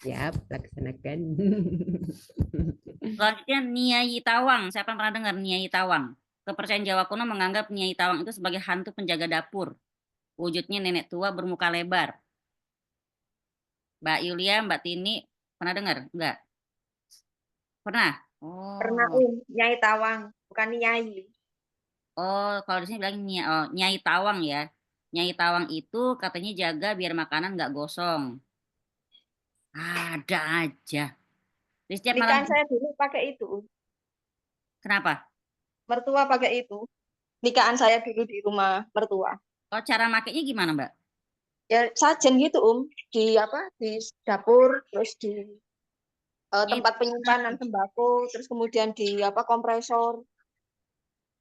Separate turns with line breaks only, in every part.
Siap, laksanakan.
Selanjutnya Nyai Tawang. Siapa yang pernah dengar Nyai Tawang? Kepercayaan Jawa kuno menganggap Nyai Tawang itu sebagai hantu penjaga dapur. Wujudnya nenek tua bermuka lebar. Mbak Yulia, Mbak Tini, pernah dengar? Enggak? Pernah?
Pernah
Oh.
Nyai Tawang, bukan Nyai.
Oh, kalau di sini bilang Nyai Tawang ya. Nyai Tawang itu katanya jaga biar makanan nggak gosong. Ada aja. Di setiap malam.
Nikahan saya dulu pakai itu.
Kenapa?
Mertua pakai itu. Nikahan saya dulu di rumah mertua.
Oh, cara makainya gimana, Mbak?
Ya sajen gitu di apa di dapur, terus di
Nyai
tempat penyimpanan sembako, terus kemudian di apa kompresor,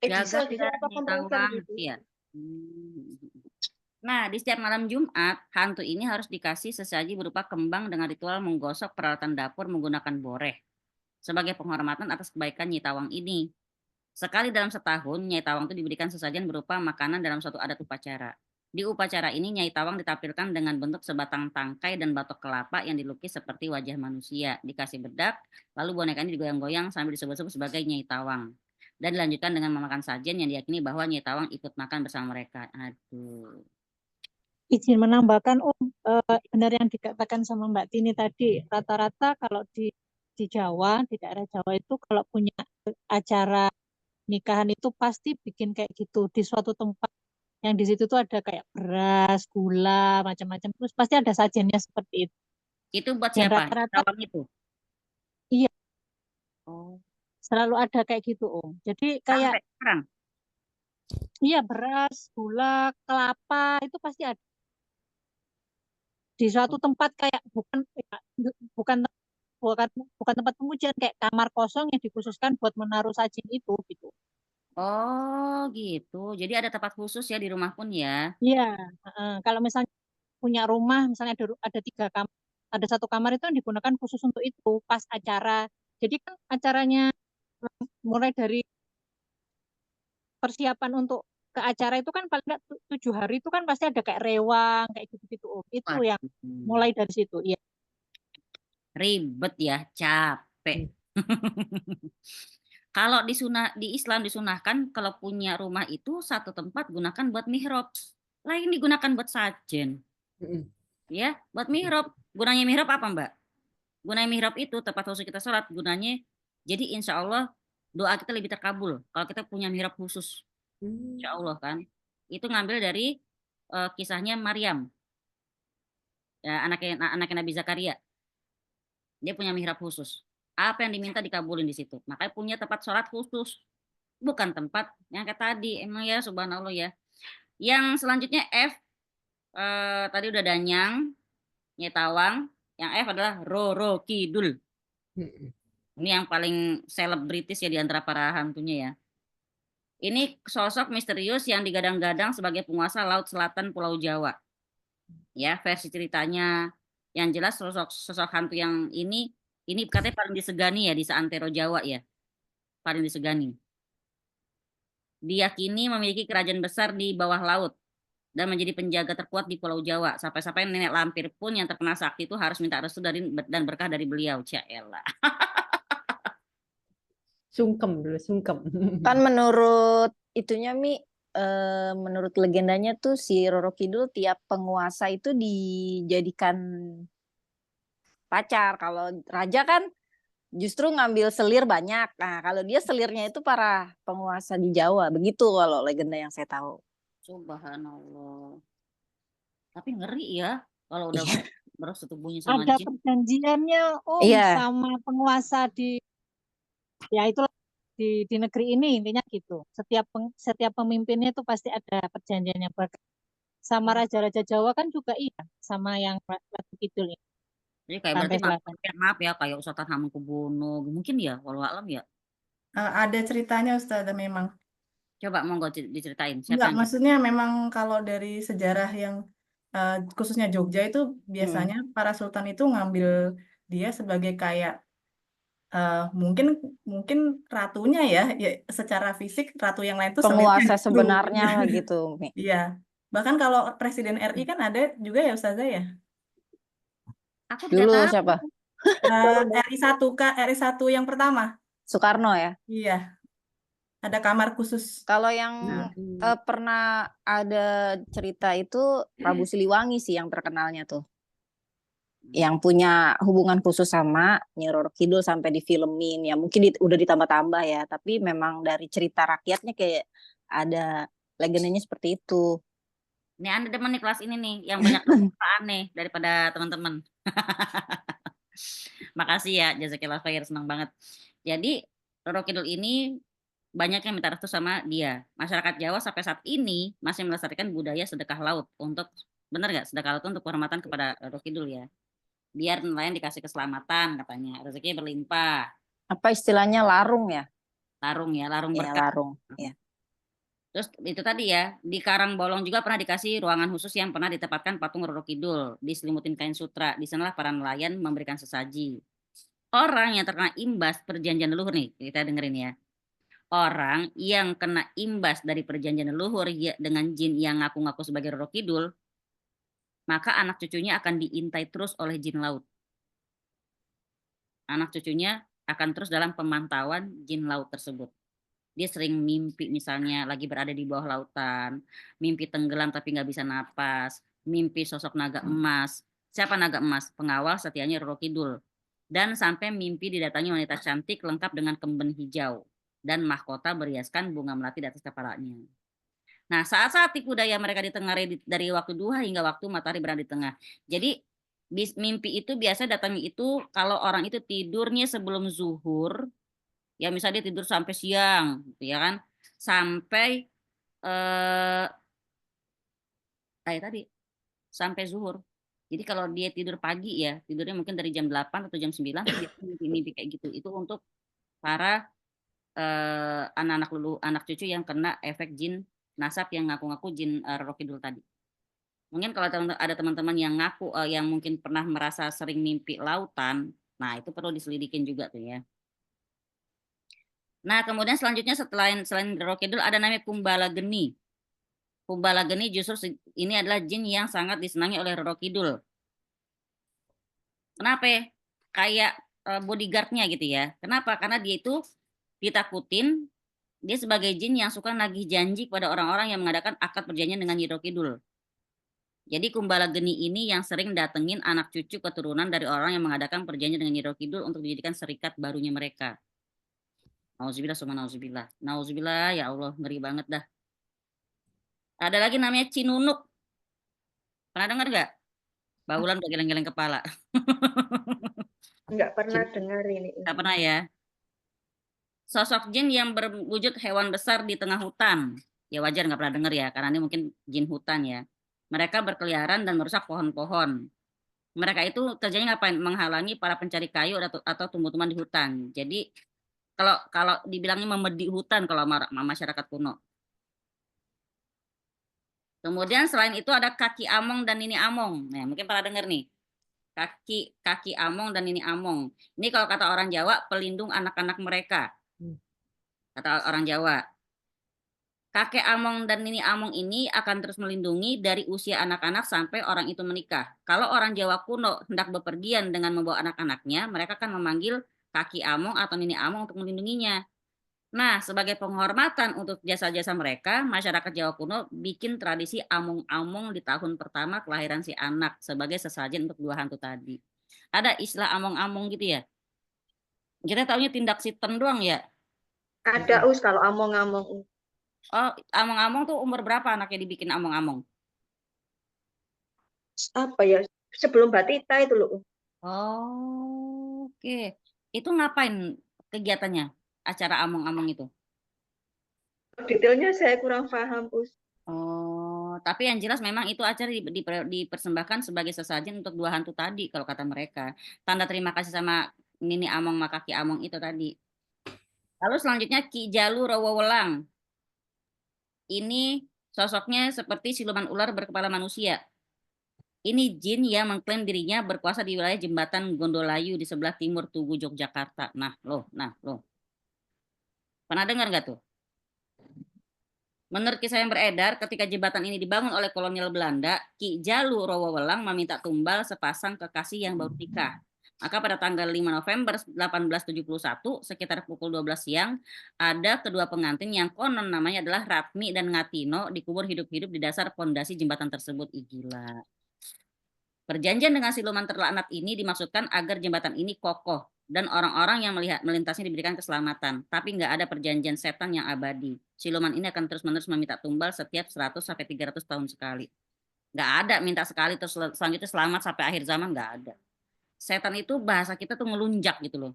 jaga
diesel
biar
diesel apa
Nyai
kompresor
Tawang,
gitu.
ya. Hmm. Nah, di setiap malam Jumat, hantu ini harus dikasih sesaji berupa kembang dengan ritual menggosok peralatan dapur menggunakan boreh sebagai penghormatan atas kebaikan Nyai Tawang ini. Sekali dalam setahun, Nyai Tawang itu diberikan sesajen berupa makanan dalam suatu adat upacara. Di upacara ini, Nyai Tawang ditampilkan dengan bentuk sebatang tangkai dan batok kelapa yang dilukis seperti wajah manusia, dikasih bedak, lalu boneka ini digoyang-goyang sambil disebut-sebut sebagai Nyai Tawang. Dan dilanjutkan dengan memakan sajen yang diyakini bahwa Nyai Tawang ikut makan bersama mereka. Aduh.
Izin menambahkan, benar yang dikatakan sama Mbak Tini tadi, rata-rata kalau di Jawa, di daerah Jawa itu kalau punya acara nikahan itu pasti bikin kayak gitu di suatu tempat yang di situ tuh ada kayak beras, gula, macam-macam, terus pasti ada sajennya seperti itu.
Itu buat
Dan
siapa? Nyai
rata-rata
Tawang itu?
iya
Oh,
selalu ada kayak gitu Om. Jadi kayak
sampai sekarang.
iya beras, gula, kelapa itu pasti ada di suatu tempat kayak bukan ya, bukan bukan bukan tempat pengujian kayak kamar kosong yang dikhususkan buat menaruh sajen itu gitu.
Oh, gitu. Jadi ada tempat khusus ya di rumah pun ya.
Iya, kalau misalnya punya rumah, misalnya ada 3 kamar, ada 1 kamar itu yang digunakan khusus untuk itu pas acara. Jadi kan acaranya mulai dari persiapan untuk ke acara itu kan paling nggak 7 hari itu kan pasti ada kayak rewang kayak gitu-gitu. Om. Itu yang
Waduh.
mulai dari situ. Iya.
Ribet ya, capek. Kalau di Islam disunahkan kalau punya rumah itu satu tempat gunakan buat mihrab, lain digunakan buat sajen, ya, buat mihrab. Gunanya mihrab apa, Mbak? Gunanya mihrab itu tempat khusus kita sholat. Gunanya jadi insya Allah doa kita lebih terkabul kalau kita punya mihrab khusus, insya Allah kan. Itu ngambil dari kisahnya Maryam, ya, anaknya Nabi Zakaria. Dia punya mihrab khusus. Apa yang diminta dikabulin di situ. Makanya punya tempat sholat khusus. Bukan tempat yang kayak tadi. Emang ya subhanallah ya. Yang selanjutnya F. Tadi udah Danyang. Nyetawang. Yang F adalah Roro Kidul. Ini yang paling selebritis ya di antara para hantunya ya. Ini sosok misterius yang digadang-gadang sebagai penguasa Laut Selatan Pulau Jawa. Ya, versi ceritanya yang jelas sosok sosok hantu yang ini katanya paling disegani ya di seantero Jawa ya, paling disegani. Diyakini memiliki kerajaan besar di bawah laut dan menjadi penjaga terkuat di Pulau Jawa. Sampai-sampai nenek lampir pun yang terkena sakti itu harus minta restu dan berkah dari beliau. Caela.
Sungkem dulu, sungkem.
Kan menurut itunya menurut legendanya tuh si Roro Kidul tiap penguasa itu dijadikan pacar. Kalau raja kan justru ngambil selir banyak. Nah, kalau dia selirnya itu para penguasa di Jawa. Begitu kalau legenda yang saya tahu.
Subhanallah. Tapi ngeri ya kalau udah
Iya.
bersetubuhnya sama
Ada
jin.
perjanjiannya Om
Iya.
sama penguasa ya itulah di negeri ini intinya gitu. Setiap pemimpinnya itu pasti ada perjanjiannya. Sama raja-raja Jawa kan juga iya, sama yang Ratu Kidul ini,
Jadi kayak berarti
Pantai Selatan.
maaf ya kayak Ustadz Hamengkubuwono mungkin ya walau alam ya.
Ada ceritanya Ustazah memang.
Coba monggo diceritain siapa
Enggak,
yang
maksudnya memang kalau dari sejarah yang khususnya Jogja itu biasanya para sultan itu ngambil dia sebagai kayak mungkin mungkin ratunya ya secara fisik ratu yang lain tuh selirnya
Penguasa
gitu.
sebenarnya lah gitu, Mi.
Iya. Bahkan kalau Presiden RI kan ada juga ya Ustazah ya?
Aku tidak
Dulu
tahu.
siapa?
RI1 Kak, RI1 yang pertama.
Soekarno ya.
Iya, ada kamar khusus.
Kalau yang
Nah,
pernah ada cerita itu Prabu Siliwangi sih yang terkenalnya tuh. Yang punya hubungan khusus sama Nyi Roro Kidul sampai difilmin. Ya mungkin udah ditambah-tambah ya. Tapi memang dari cerita rakyatnya kayak ada legendanya seperti itu.
Ini Anda demen nih kelas ini nih, yang banyak fakta aneh daripada teman-teman. Makasih ya, Jazakillah khair, senang banget. Jadi Roro Kidul ini banyak yang minta restu sama dia. Masyarakat Jawa sampai saat ini masih melestarikan budaya sedekah laut untuk, benar nggak, sedekah laut untuk penghormatan kepada Roro Kidul ya. Biar nelayan dikasih keselamatan katanya, rezeki berlimpah.
Apa istilahnya larung ya?
Larung ya, larung
Ya,
berkah.
larung. Ya.
Terus itu tadi ya, di Karangbolong juga pernah dikasih ruangan khusus yang pernah ditempatkan patung Roro Kidul, diselimutin kain sutra. Di sanalah para nelayan memberikan sesaji. Orang yang terkena imbas perjanjian leluhur nih, kita dengerin ya. Orang yang kena imbas dari perjanjian leluhur dengan jin yang ngaku-ngaku sebagai Roro Kidul, maka anak cucunya akan diintai terus oleh jin laut. Anak cucunya akan terus dalam pemantauan jin laut tersebut. Dia sering mimpi misalnya lagi berada di bawah lautan, mimpi tenggelam tapi nggak bisa napas, mimpi sosok naga emas. Siapa naga emas? Pengawal setianya Roro Kidul. Dan sampai mimpi didatangi wanita cantik lengkap dengan kemben hijau dan mahkota berhiaskan bunga melati di atas kepalanya. Nah, saat-saat tipu daya mereka ditengarai dari waktu duha hingga waktu matahari berada di tengah. Jadi mimpi itu biasa datangnya itu kalau orang itu tidurnya sebelum zuhur, ya misalnya dia tidur sampai siang, gitu ya kan, sampai kayak tadi sampai zuhur. Jadi kalau dia tidur pagi ya, tidurnya mungkin dari jam 8 atau jam 9, dia mimpi kayak gitu. Itu untuk para anak-anak anak cucu yang kena efek jin nasab yang ngaku-ngaku jin Roro Kidul tadi. Mungkin kalau ada teman-teman yang ngaku yang mungkin pernah merasa sering mimpi lautan, nah itu perlu diselidikin juga tuh ya. Nah, kemudian selanjutnya selain Roro Kidul ada namanya Kumbala Geni. Kumbala Geni justru ini adalah jin yang sangat disenangi oleh Roro Kidul. Kenapa? Kayak bodyguardnya gitu ya. Kenapa? Karena dia itu ditakutin, dia sebagai jin yang suka nagih janji kepada orang-orang yang mengadakan akad perjanjian dengan Nyi Roro Kidul. Jadi Kumbala Geni ini yang sering datengin anak cucu keturunan dari orang yang mengadakan perjanjian dengan Nyi Roro Kidul untuk dijadikan serikat barunya mereka. Nauzubillah summa nauzubillah. Nauzubillah, ya Allah, ngeri banget dah. Ada lagi namanya Cinunuk. Pernah dengar gak? Baulan udah geleng-geleng kepala.
Nggak pernah dengar ini.
Gak pernah ya. Sosok jin yang berwujud hewan besar di tengah hutan. Ya wajar nggak pernah dengar ya, karena ini mungkin jin hutan ya. Mereka berkeliaran dan merusak pohon-pohon. Mereka itu kerjanya ngapain? Menghalangi para pencari kayu atau tumbuh-tumbuhan di hutan. Jadi kalau dibilangnya memedi hutan kalau masyarakat kuno. Kemudian selain itu ada kaki among dan nini among. Nah, mungkin pernah dengar nih. Kaki among dan nini among. Ini kalau kata orang Jawa, pelindung anak-anak mereka. Kata orang Jawa. Kakek among dan nini among ini akan terus melindungi dari usia anak-anak sampai orang itu menikah. Kalau orang Jawa kuno hendak bepergian dengan membawa anak-anaknya, mereka akan memanggil kaki among atau nini among untuk melindunginya. Nah, sebagai penghormatan untuk jasa-jasa mereka, masyarakat Jawa kuno bikin tradisi among-among di tahun pertama kelahiran si anak sebagai sesajen untuk dua hantu tadi. Ada istilah among-among gitu ya? Kita taunya tindak siten doang ya?
Ada kalau among-among.
Oh, among-among tuh umur berapa anaknya dibikin among-among?
Apa ya? Sebelum batita itu loh.
Oh, oke. Itu ngapain kegiatannya? Acara among-among itu?
Detailnya saya kurang paham, Us.
Oh, tapi yang jelas memang itu acara dipersembahkan sebagai sesajen untuk dua hantu tadi kalau kata mereka. Tanda terima kasih sama Nini Among Makaki Among itu tadi. Lalu selanjutnya Ki Jalu Rowowelang. Ini sosoknya seperti siluman ular berkepala manusia. Ini jin yang mengklaim dirinya berkuasa di wilayah jembatan Gondolayu di sebelah timur Tugu Yogyakarta. Nah loh. Pernah dengar nggak tuh? Menurut kisah yang beredar, ketika jembatan ini dibangun oleh kolonial Belanda, Ki Jalu Rowowelang meminta tumbal sepasang kekasih yang baru nikah. Maka pada tanggal 5 November 1871, sekitar pukul 12 siang, ada kedua pengantin yang konon namanya adalah Ratmi dan Ngatino dikubur hidup-hidup di dasar pondasi jembatan tersebut. Ih, gila. Perjanjian dengan siluman terlaknat ini dimaksudkan agar jembatan ini kokoh dan orang-orang yang melihat melintasinya diberikan keselamatan. Tapi nggak ada perjanjian setan yang abadi. Siluman ini akan terus-menerus meminta tumbal setiap 100 sampai 300 tahun sekali. Nggak ada minta sekali terus selanjutnya selamat sampai akhir zaman, nggak ada. Setan itu bahasa kita tuh ngelunjak gitu loh.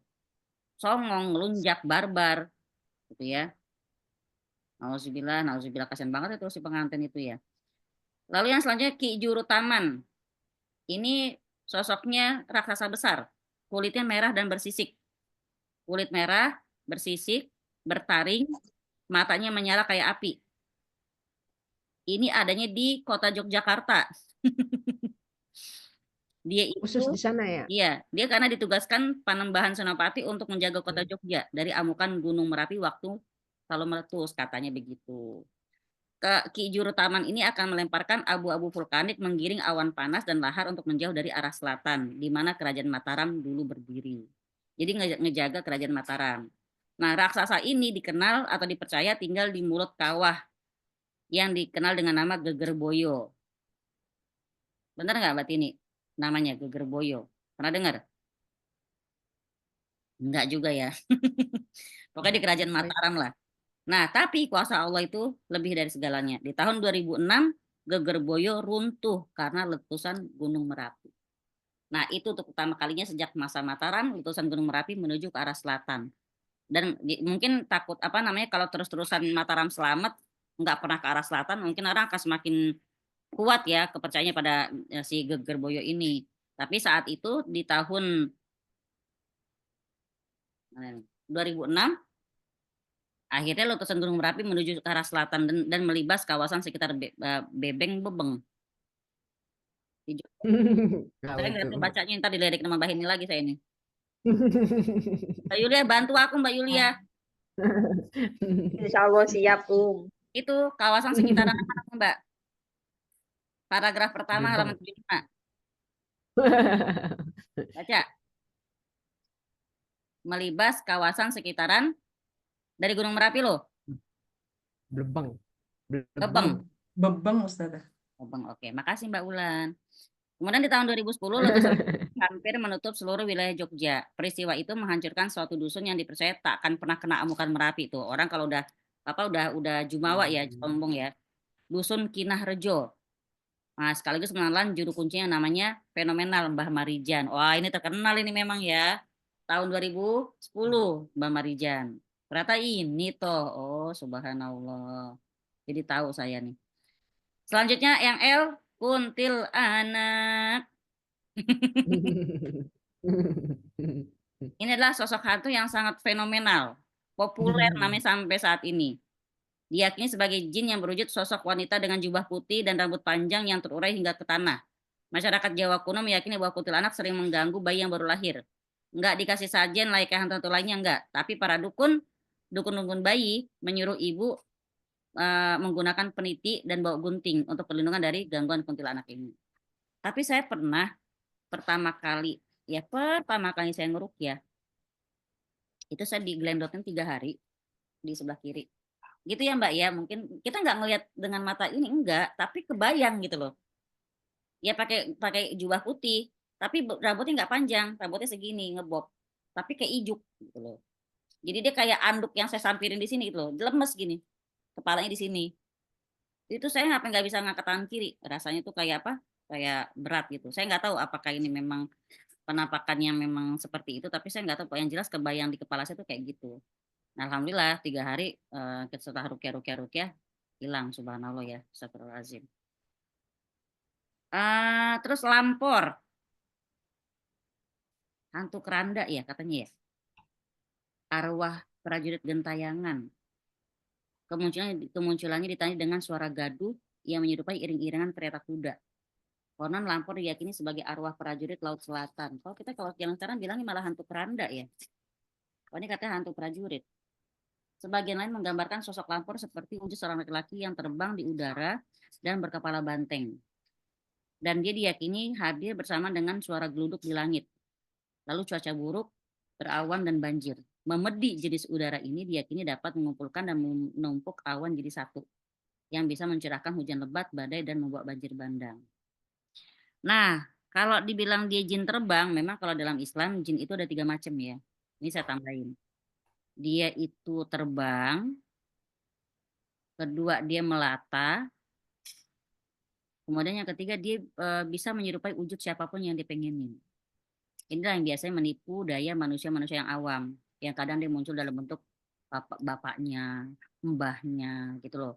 Songong, ngelunjak, barbar gitu ya. Nauzubillah, nauzubillah, kasihan banget itu si pengantin itu ya. Lalu yang selanjutnya Ki Juru Taman. Ini sosoknya raksasa besar. Kulitnya merah dan bersisik. Kulit merah, bersisik, bertaring, matanya menyala kayak api. Ini adanya di kota Yogyakarta. Dia
Khusus
itu,
di sana ya.
iya, dia karena ditugaskan Panembahan Senopati untuk menjaga kota Jogja dari amukan Gunung Merapi waktu kalau meletus, katanya begitu. Ki Juru Taman ini akan melemparkan abu-abu vulkanik menggiring awan panas dan lahar untuk menjauh dari arah selatan, di mana Kerajaan Mataram dulu berdiri. Jadi ngejaga Kerajaan Mataram. Nah, raksasa ini dikenal atau dipercaya tinggal di mulut kawah yang dikenal dengan nama Gegerboyo. Benar nggak Mbak Tini? Namanya Gegerboyo. Pernah dengar? Enggak juga ya. Pokoknya di Kerajaan Mataram lah. Nah, tapi kuasa Allah itu lebih dari segalanya. Di tahun 2006, Gegerboyo runtuh karena letusan Gunung Merapi. Nah, itu untuk pertama kalinya sejak masa Mataram, letusan Gunung Merapi menuju ke arah selatan. Dan mungkin takut apa namanya kalau terus-terusan Mataram selamat, nggak pernah ke arah selatan, mungkin orang akan semakin kuat ya kepercayaannya pada si Gegerboyo ini. Tapi saat itu di tahun 2006, akhirnya letusan Gunung Merapi menuju ke arah selatan dan melibas kawasan sekitar Bebeng Bebeng. Saya nggak tahu bacanya, ntar dilirik nama Mbak ini lagi saya ini. Mbak Yulia, bantu aku Mbak Yulia.
Insya Allah siap,
Itu kawasan sekitaran apa Mbak? Paragraf pertama halaman 75. Baca. Melibas kawasan sekitaran dari Gunung Merapi loh.
Blebang.
Bebeng.
Bebeng Ustazah.
Bebeng, oke. Makasih Mbak Ulan. Kemudian di tahun 2010 letusan hampir menutup seluruh wilayah Jogja. Peristiwa itu menghancurkan suatu dusun yang dipercaya tak akan pernah kena amukan Merapi tuh. Orang kalau udah jumawa ya, sombong ya. Dusun Kinahrejo. Nah, sekaligus menelan juru kuncinya yang namanya fenomenal Mbah Marijan. Wah, ini terkenal ini memang ya. Tahun 2010 Mbah Marijan. Ternyata ini toh. Oh, subhanallah. Jadi tahu saya nih. Selanjutnya yang L, kuntilanak. Ini adalah sosok hantu yang sangat fenomenal, populer namanya sampai saat ini. Diyakini sebagai jin yang berwujud sosok wanita dengan jubah putih dan rambut panjang yang terurai hingga ke tanah. Masyarakat Jawa kuno meyakini bahwa kuntilanak sering mengganggu bayi yang baru lahir. Enggak dikasih sajian layaknya hantu-hantu lainnya enggak, tapi para dukun bayi menyuruh ibu menggunakan peniti dan bawa gunting untuk perlindungan dari gangguan kuntilanak ini. Tapi saya pertama kali saya ngerukyah itu saya diglendotin 3 hari di sebelah kiri gitu ya Mbak ya. Mungkin kita nggak ngelihat dengan mata ini enggak, tapi kebayang gitu loh ya, pakai jubah putih tapi rambutnya nggak panjang, rambutnya segini ngebob tapi kayak ijuk gitu loh. Jadi dia kayak anduk yang saya sampirin di sini gitu loh, lemes gini kepalanya di sini. Itu saya nggak bisa ngangkat tangan kiri, rasanya tuh kayak apa, kayak berat gitu. Saya nggak tahu apakah ini memang penampakannya memang seperti itu, tapi saya nggak tahu. Yang jelas kebayang di kepala saya tuh kayak gitu. Nah, alhamdulillah 3 hari setelah rukyah hilang, subhanallah ya, astagfirullahaladzim. Terus lampor, hantu keranda ya katanya ya, arwah prajurit gentayangan. Kemunculannya ditandai dengan suara gaduh yang menyerupai iring-iringan kereta kuda. Konon lampor diyakini sebagai arwah prajurit Laut Selatan. Kalau zaman sekarang bilangnya malah hantu keranda ya. Oh, ini katanya hantu prajurit. Sebagian lain menggambarkan sosok lampor seperti wujud seorang laki-laki yang terbang di udara dan berkepala banteng. Dan dia diyakini hadir bersama dengan suara geluduk di langit. Lalu cuaca buruk, berawan dan banjir. Memedi jenis udara ini diyakini dapat mengumpulkan dan menumpuk awan jadi satu, yang bisa mencerahkan hujan lebat, badai, dan membawa banjir bandang. Nah, kalau dibilang dia jin terbang, memang kalau dalam Islam jin itu ada 3 macam ya. Ini saya tambahin. Dia itu terbang, kedua dia melata, kemudian yang ketiga dia bisa menyerupai wujud siapapun yang dipengenin. Inilah yang biasanya menipu daya manusia-manusia yang awam, yang kadang dia muncul dalam bentuk bapaknya, mbahnya, gitu loh.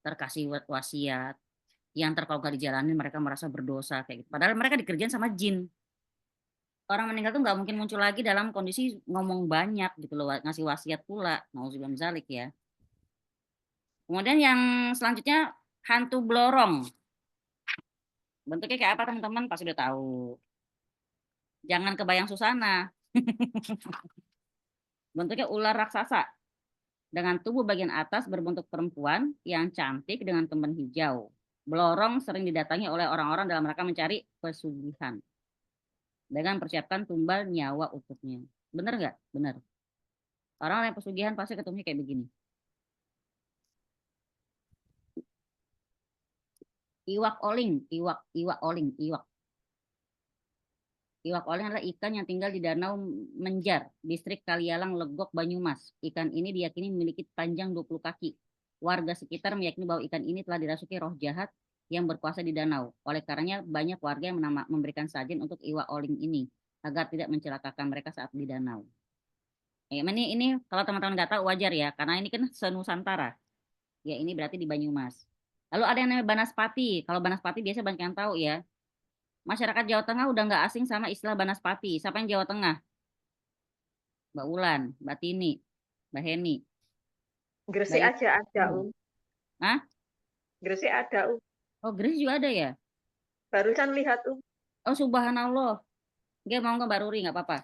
Terkasih wasiat, yang kalau nggak dijalanin mereka merasa berdosa kayak gitu. Padahal mereka dikerjain sama jin. Orang meninggal tuh nggak mungkin muncul lagi dalam kondisi ngomong banyak gitu loh, ngasih wasiat pula. Nauzubillah min dzalik ya. Kemudian yang selanjutnya hantu blorong. Bentuknya kayak apa teman-teman? Pasti udah tahu. Jangan kebayang Susana. Bentuknya ular raksasa dengan tubuh bagian atas berbentuk perempuan yang cantik dengan kemben hijau. Blorong sering didatangi oleh orang-orang dalam rangka mencari pesugihan dengan persiapkan tumbal nyawa utuhnya. Bener nggak? Bener. Orang yang pesugihan pasti ketemunya kayak begini. Iwak oling, iwak oling, iwak. Iwak oling adalah ikan yang tinggal di Danau Menjar, distrik Kalialang, Legok, Banyumas. Ikan ini diyakini memiliki panjang 20 kaki. Warga sekitar meyakini bahwa ikan ini telah dirasuki roh jahat yang berkuasa di danau. Oleh karenanya banyak warga yang memberikan sajen untuk iwak oling ini agar tidak mencelakakan mereka saat di danau. Ini kalau teman-teman nggak tahu wajar ya, karena ini kan senusantara. Ya ini berarti di Banyumas. Lalu ada yang namanya Banaspati. Kalau Banaspati biasanya banyak yang tahu ya. Masyarakat Jawa Tengah udah nggak asing sama istilah Banaspati. Siapa yang Jawa Tengah? Mbak Ulan, Mbak Tini, Mbak Heni.
Gresik
Mbak
aja ada,
Hah?
Gresik ada,
Oh, Gresik juga ada ya?
Barusan lihat,
Oh, subhanallah. Nggak mau nggak Mbak Ruri, nggak apa-apa.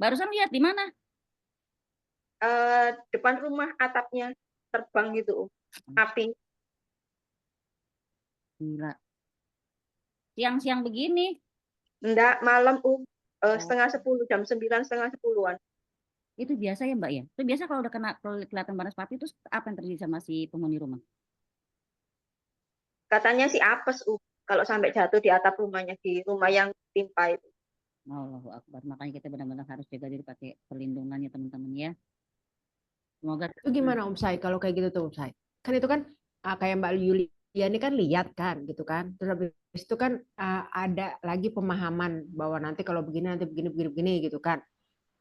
Barusan lihat di mana?
Depan rumah atapnya terbang gitu, api.
Gila. Siang-siang begini.
Enggak, malam, setengah 10, jam 9, setengah 10-an.
Itu biasa ya Mbak ya? Itu biasa kalau udah kalau kelihatan Banaspati itu apa yang terjadi sama si penghuni rumah?
Katanya si apes, kalau sampai jatuh di atap rumahnya, di rumah yang timpa itu.
Allahu Akbar. Makanya kita benar-benar harus jaga diri pakai perlindungan ya teman-teman ya. Semoga
Itu gimana Om Sai kalau kayak gitu tuh Om Sai? Kan itu kan kayak Mbak Yulia ini kan lihat kan gitu kan. Terus habis itu kan ada lagi pemahaman bahwa nanti kalau begini nanti begini gitu kan.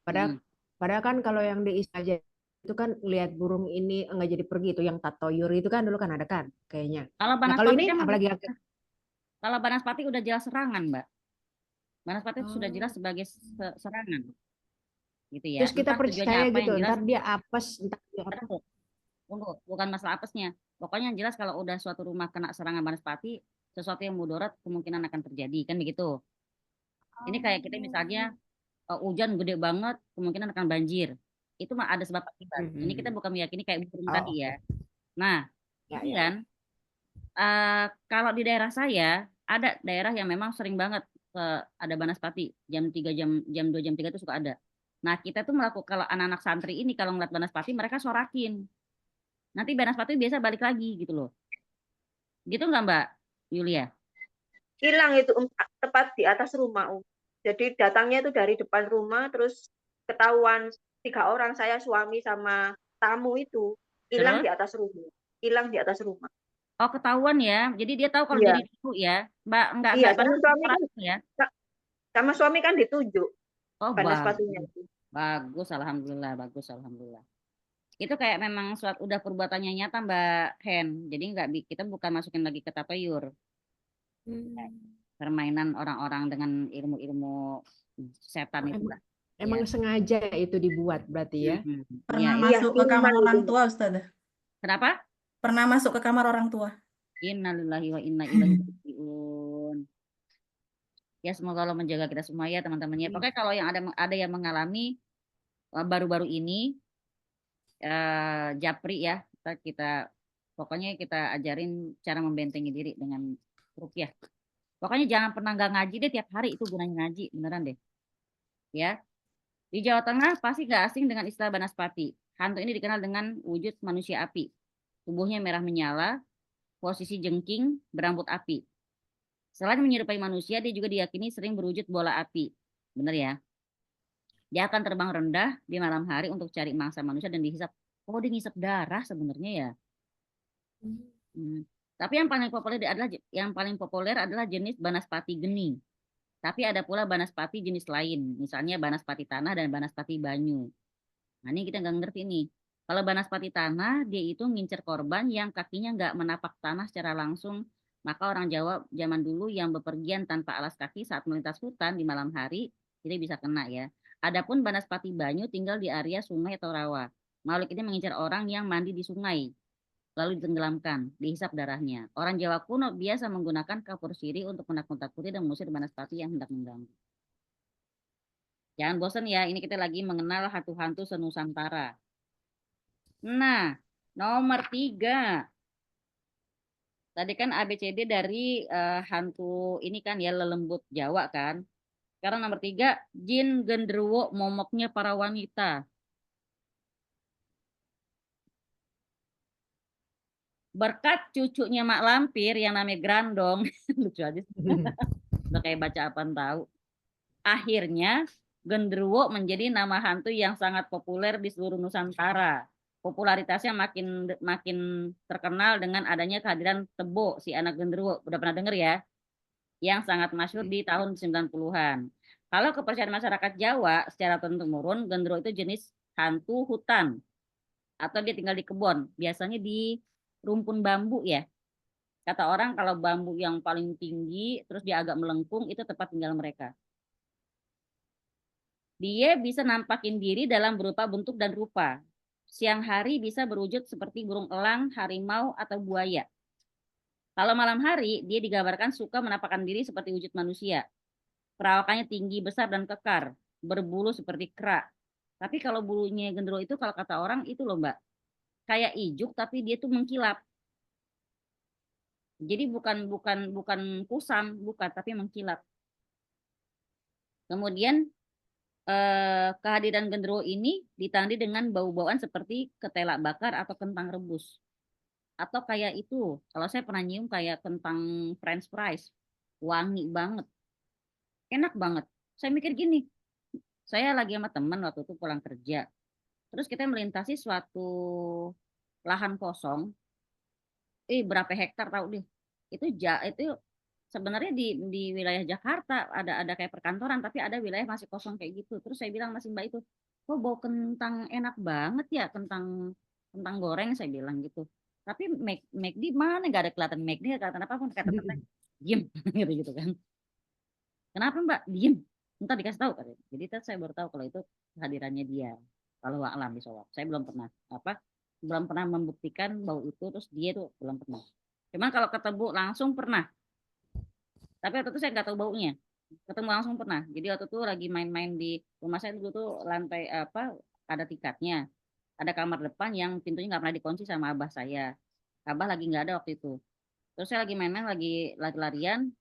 Padahal padahal kan kalau yang di Istaja itu kan lihat burung ini nggak jadi pergi itu yang tatoyur itu kan dulu kan ada kan kayaknya.
kalau
Nah kalau
Banaspati
ini
kan
apalagi
kalau Banaspati udah jelas serangan, Mbak. Banaspati itu sudah jelas sebagai serangan. Gitu ya.
terus kita
Entah tujuannya
percaya
apa
gitu,
yang jelas.
ntar dia apes, entah dia apa.
Tunggu, bukan masalah apesnya. Pokoknya yang jelas kalau udah suatu rumah kena serangan Banaspati, sesuatu yang mudarat kemungkinan akan terjadi, kan begitu. Ini kayak kita misalnya hujan gede banget, kemungkinan akan banjir. Itu mah ada sebab akibat. Ini kita bukan meyakini kayak burung tadi ya. Nah, kemudian kalau di daerah saya ada daerah yang memang sering banget ada Banaspati jam 3 jam 2 jam 3 itu suka ada. Nah, kita tuh melakukan kalau anak-anak santri ini kalau ngeliat Banaspati mereka sorakin. Nanti Banaspati biasa balik lagi gitu loh. Gitu nggak Mbak Yulia?
Hilang itu, tepat di atas rumah, Jadi datangnya itu dari depan rumah, terus ketahuan 3 orang, saya, suami, sama tamu itu hilang di atas rumah. Hilang di atas rumah.
Oh, ketahuan ya. Jadi dia tahu kalau
Iya.
jadi ibu ya. Mbak enggak
Iya,
enggak
sama suami kan,
ya.
sama suami kan ditunjuk
Oh,
Banaspatinya itu.
bagus, alhamdulillah, bagus, alhamdulillah. Itu kayak memang suatu udah perbuatannya nyata Mbak Hen. Jadi nggak kita bukan masukin lagi ke tapayur. Permainan orang-orang dengan ilmu-ilmu setan itu lah.
Emang sengaja itu dibuat berarti ya?
Pernah masuk ke kamar orang tua, Ustazah?
Kenapa?
Pernah masuk ke kamar orang tua.
Innalillahi wa inna ilaihi raji'un. Ya semoga Allah menjaga kita semua ya teman-teman ya. Pokoknya kalau yang ada yang mengalami baru-baru ini japri ya. Pokoknya kita ajarin cara membentengi diri dengan ruqyah. Pokoknya jangan pernah nggak ngaji deh, tiap hari itu gunanya ngaji, beneran deh. Ya. Di Jawa Tengah pasti nggak asing dengan istilah Banaspati. Hantu ini dikenal dengan wujud manusia api. Tubuhnya merah menyala, posisi jengking, berambut api. Selain menyerupai manusia, dia juga diyakini sering berwujud bola api. Bener ya? Dia akan terbang rendah di malam hari untuk cari mangsa manusia dan dihisap. Oh, dia ngisap darah sebenarnya ya. Tapi yang paling populer adalah jenis Banaspati geni. Tapi ada pula Banaspati jenis lain, misalnya Banaspati tanah dan Banaspati banyu. Nah, ini kita nggak ngerti nih. Kalau Banaspati tanah, dia itu ngincer korban yang kakinya nggak menapak tanah secara langsung. Maka orang Jawa zaman dulu yang bepergian tanpa alas kaki saat melintas hutan di malam hari, jadi bisa kena ya. Adapun Banaspati banyu tinggal di area sungai atau rawa. Makhluk ini mengincar orang yang mandi di sungai, lalu ditenggelamkan, dihisap darahnya. Orang Jawa kuno biasa menggunakan kapur siri untuk menakut-nakuti dan mengusir Banaspati yang hendak mengganggu. Jangan bosan ya, ini kita lagi mengenal hantu-hantu senusantara. Nah, nomor 3. Tadi kan ABCD dari hantu ini kan ya, lelembut Jawa kan. Sekarang nomor 3, jin genderuwo momoknya para wanita. Berkat cucunya Mak Lampir yang namanya Grandong, lucu aja. Udah kayak baca apaan tahu. Akhirnya genderuwo menjadi nama hantu yang sangat populer di seluruh Nusantara. Popularitasnya makin terkenal dengan adanya kehadiran Tebo, si anak genderuwo. Udah pernah denger ya? Yang sangat masyhur di tahun 90-an. Kalau kepercayaan masyarakat Jawa secara turun-temurun, genderuwo itu jenis hantu hutan. Atau dia tinggal di kebun. Biasanya di rumpun bambu ya. Kata orang kalau bambu yang paling tinggi, terus dia agak melengkung, itu tempat tinggal mereka. Dia bisa nampakin diri dalam berupa bentuk dan rupa. Siang hari bisa berwujud seperti burung elang, harimau, atau buaya. Kalau malam hari, dia digambarkan suka menampakkan diri seperti wujud manusia. Perawakannya tinggi, besar, dan kekar. Berbulu seperti kera. Tapi kalau bulunya genderuwo itu, kalau kata orang, itu loh Mbak. Kayak ijuk, tapi dia tuh mengkilap. Jadi bukan kusam, bukan, tapi mengkilap. Kemudian kehadiran genderuwo ini ditandai dengan bau-bauan seperti ketela bakar atau kentang rebus. Atau kayak itu, kalau saya pernah nyium kayak kentang french fries. Wangi banget. Enak banget. Saya mikir gini, saya lagi sama teman waktu itu pulang kerja. Terus kita melintasi suatu lahan kosong. Berapa hektar tahu deh. Itu sebenarnya di wilayah Jakarta ada kayak perkantoran, tapi ada wilayah masih kosong kayak gitu. Terus saya bilang masih Mbak itu, kok bau kentang enak banget ya, kentang goreng, saya bilang gitu. Tapi McD mana nggak ada kelihatan McD, nggak kelihatan apapun. Kata teteh, diem gitu kan. Kenapa Mbak? Diem. Entar dikasih tahu katanya. Jadi saya baru tahu kalau itu kehadirannya dia. Kalau alam di Solo. Saya belum pernah membuktikan bau itu, terus dia tuh belum pernah. Cuman kalau ketemu langsung pernah. Tapi waktu itu saya nggak tahu baunya. Ketemu langsung pernah. Jadi waktu itu lagi main-main di rumah saya dulu tuh lantai ada tikatnya. Ada kamar depan yang pintunya nggak pernah dikunci sama abah saya. Abah lagi nggak ada waktu itu. Terus saya lagi main-main, lagi lari-larian.